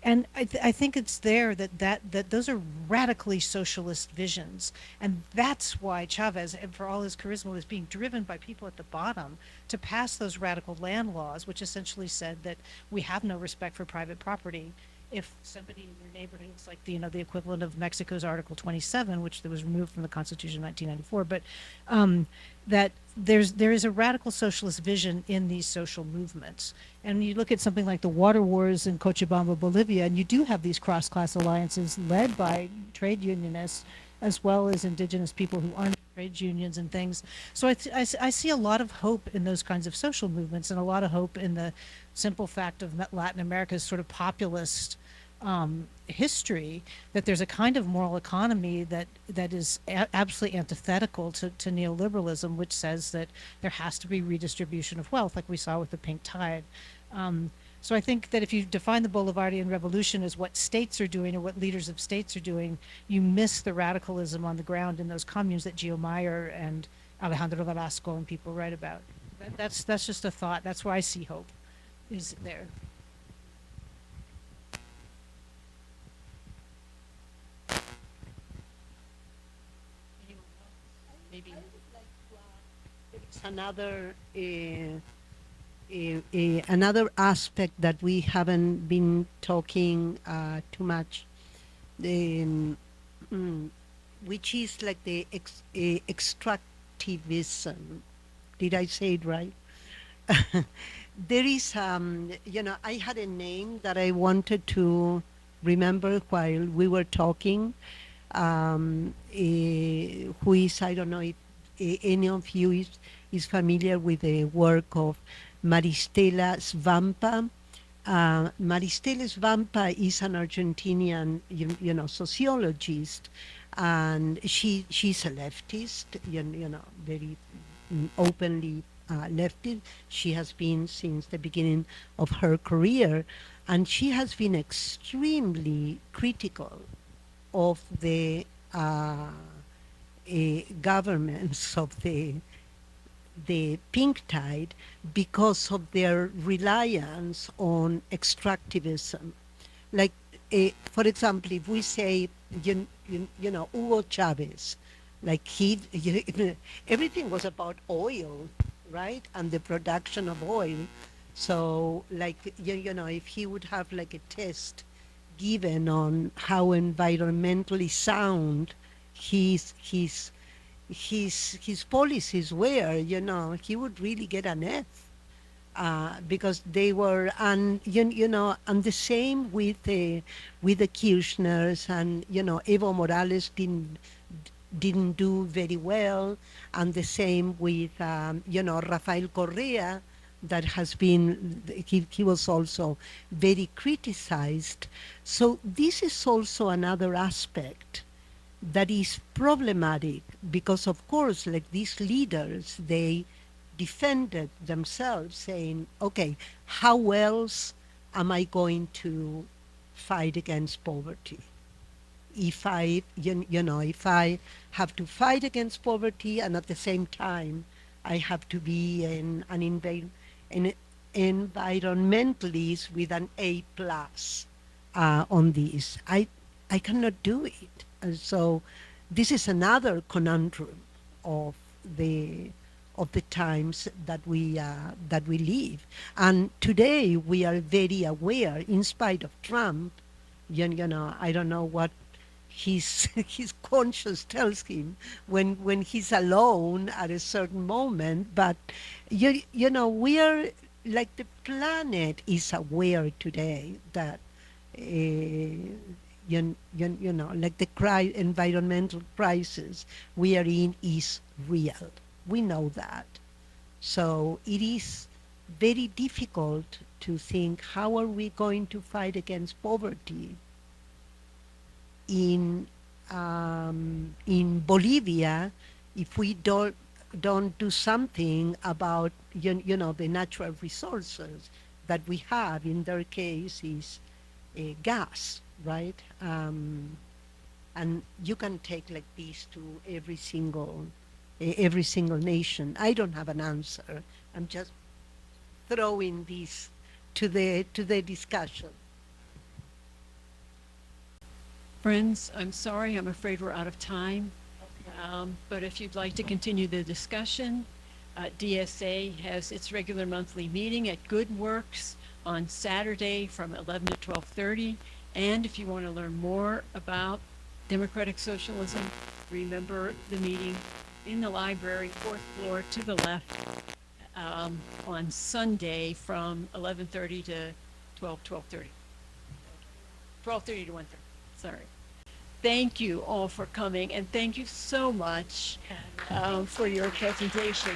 And I think it's there that those are radically socialist visions. And that's why Chavez, and for all his charisma, was being driven by people at the bottom to pass those radical land laws, which essentially said that we have no respect for private property. If somebody in your neighborhood, it's like the equivalent of Mexico's Article 27, which was removed from the Constitution in 1994, but that there is a radical socialist vision in these social movements. And you look at something like the water wars in Cochabamba, Bolivia, and you do have these cross-class alliances led by trade unionists as well as indigenous people who aren't trade unions and things. So I see a lot of hope in those kinds of social movements, and a lot of hope in the simple fact of Latin America's sort of populist history, that there's a kind of moral economy that is absolutely antithetical to neoliberalism, which says that there has to be redistribution of wealth, like we saw with the pink tide. So I think that if you define the Bolivarian Revolution as what states are doing or what leaders of states are doing, you miss the radicalism on the ground in those communes that Gio Meyer and Alejandro Velasco and people write about. That's just a thought. That's where I see hope, is there. another another aspect that we haven't been talking too much, um, mm, which is like the extractivism. Did I say it right? There is, I had a name that I wanted to remember while we were talking, who is, I don't know if any of you is familiar with the work of Maristela Svampa. Maristela Svampa is an Argentinian, sociologist, and she's a leftist, very openly leftist. She has been since the beginning of her career, and she has been extremely critical of the governments of the pink tide because of their reliance on extractivism. Like, for example, if we say, Hugo Chavez, like everything was about oil, right? And the production of oil. So, like, if he would have like a test given on how environmentally sound his his policies were, he would really get an F, because they were, and and the same with the Kirchners, and Evo Morales didn't do very well, and the same with Rafael Correa, that has been, he was also very criticized. So this is also another aspect that is problematic, because of course, like, these leaders, they defended themselves saying, okay, how else am I going to fight against poverty? If I, if I have to fight against poverty, and at the same time, I have to be an environmentalist with an A plus on this, I cannot do it. And so this is another conundrum of the times that we live. And today we are very aware, in spite of Trump, I don't know what his his conscience tells him when he's alone at a certain moment, but we are, like, the planet is aware today that like, the environmental crisis we are in is real. We know that. So it is very difficult to think, how are we going to fight against poverty in Bolivia if we don't do something about the natural resources that we have. In their case is gas, right? And you can take like this to every single nation. I don't have an answer. I'm just throwing this to the discussion. Friends, I'm sorry, I'm afraid we're out of time. But if you'd like to continue the discussion, DSA has its regular monthly meeting at Good Works on Saturday from 11 to 12:30. And if you want to learn more about democratic socialism, remember the meeting in the library, 4th floor to the left, on Sunday from 11:30 to 12:30. 12:30 to 1:30, sorry. Thank you all for coming, and thank you so much for your presentation.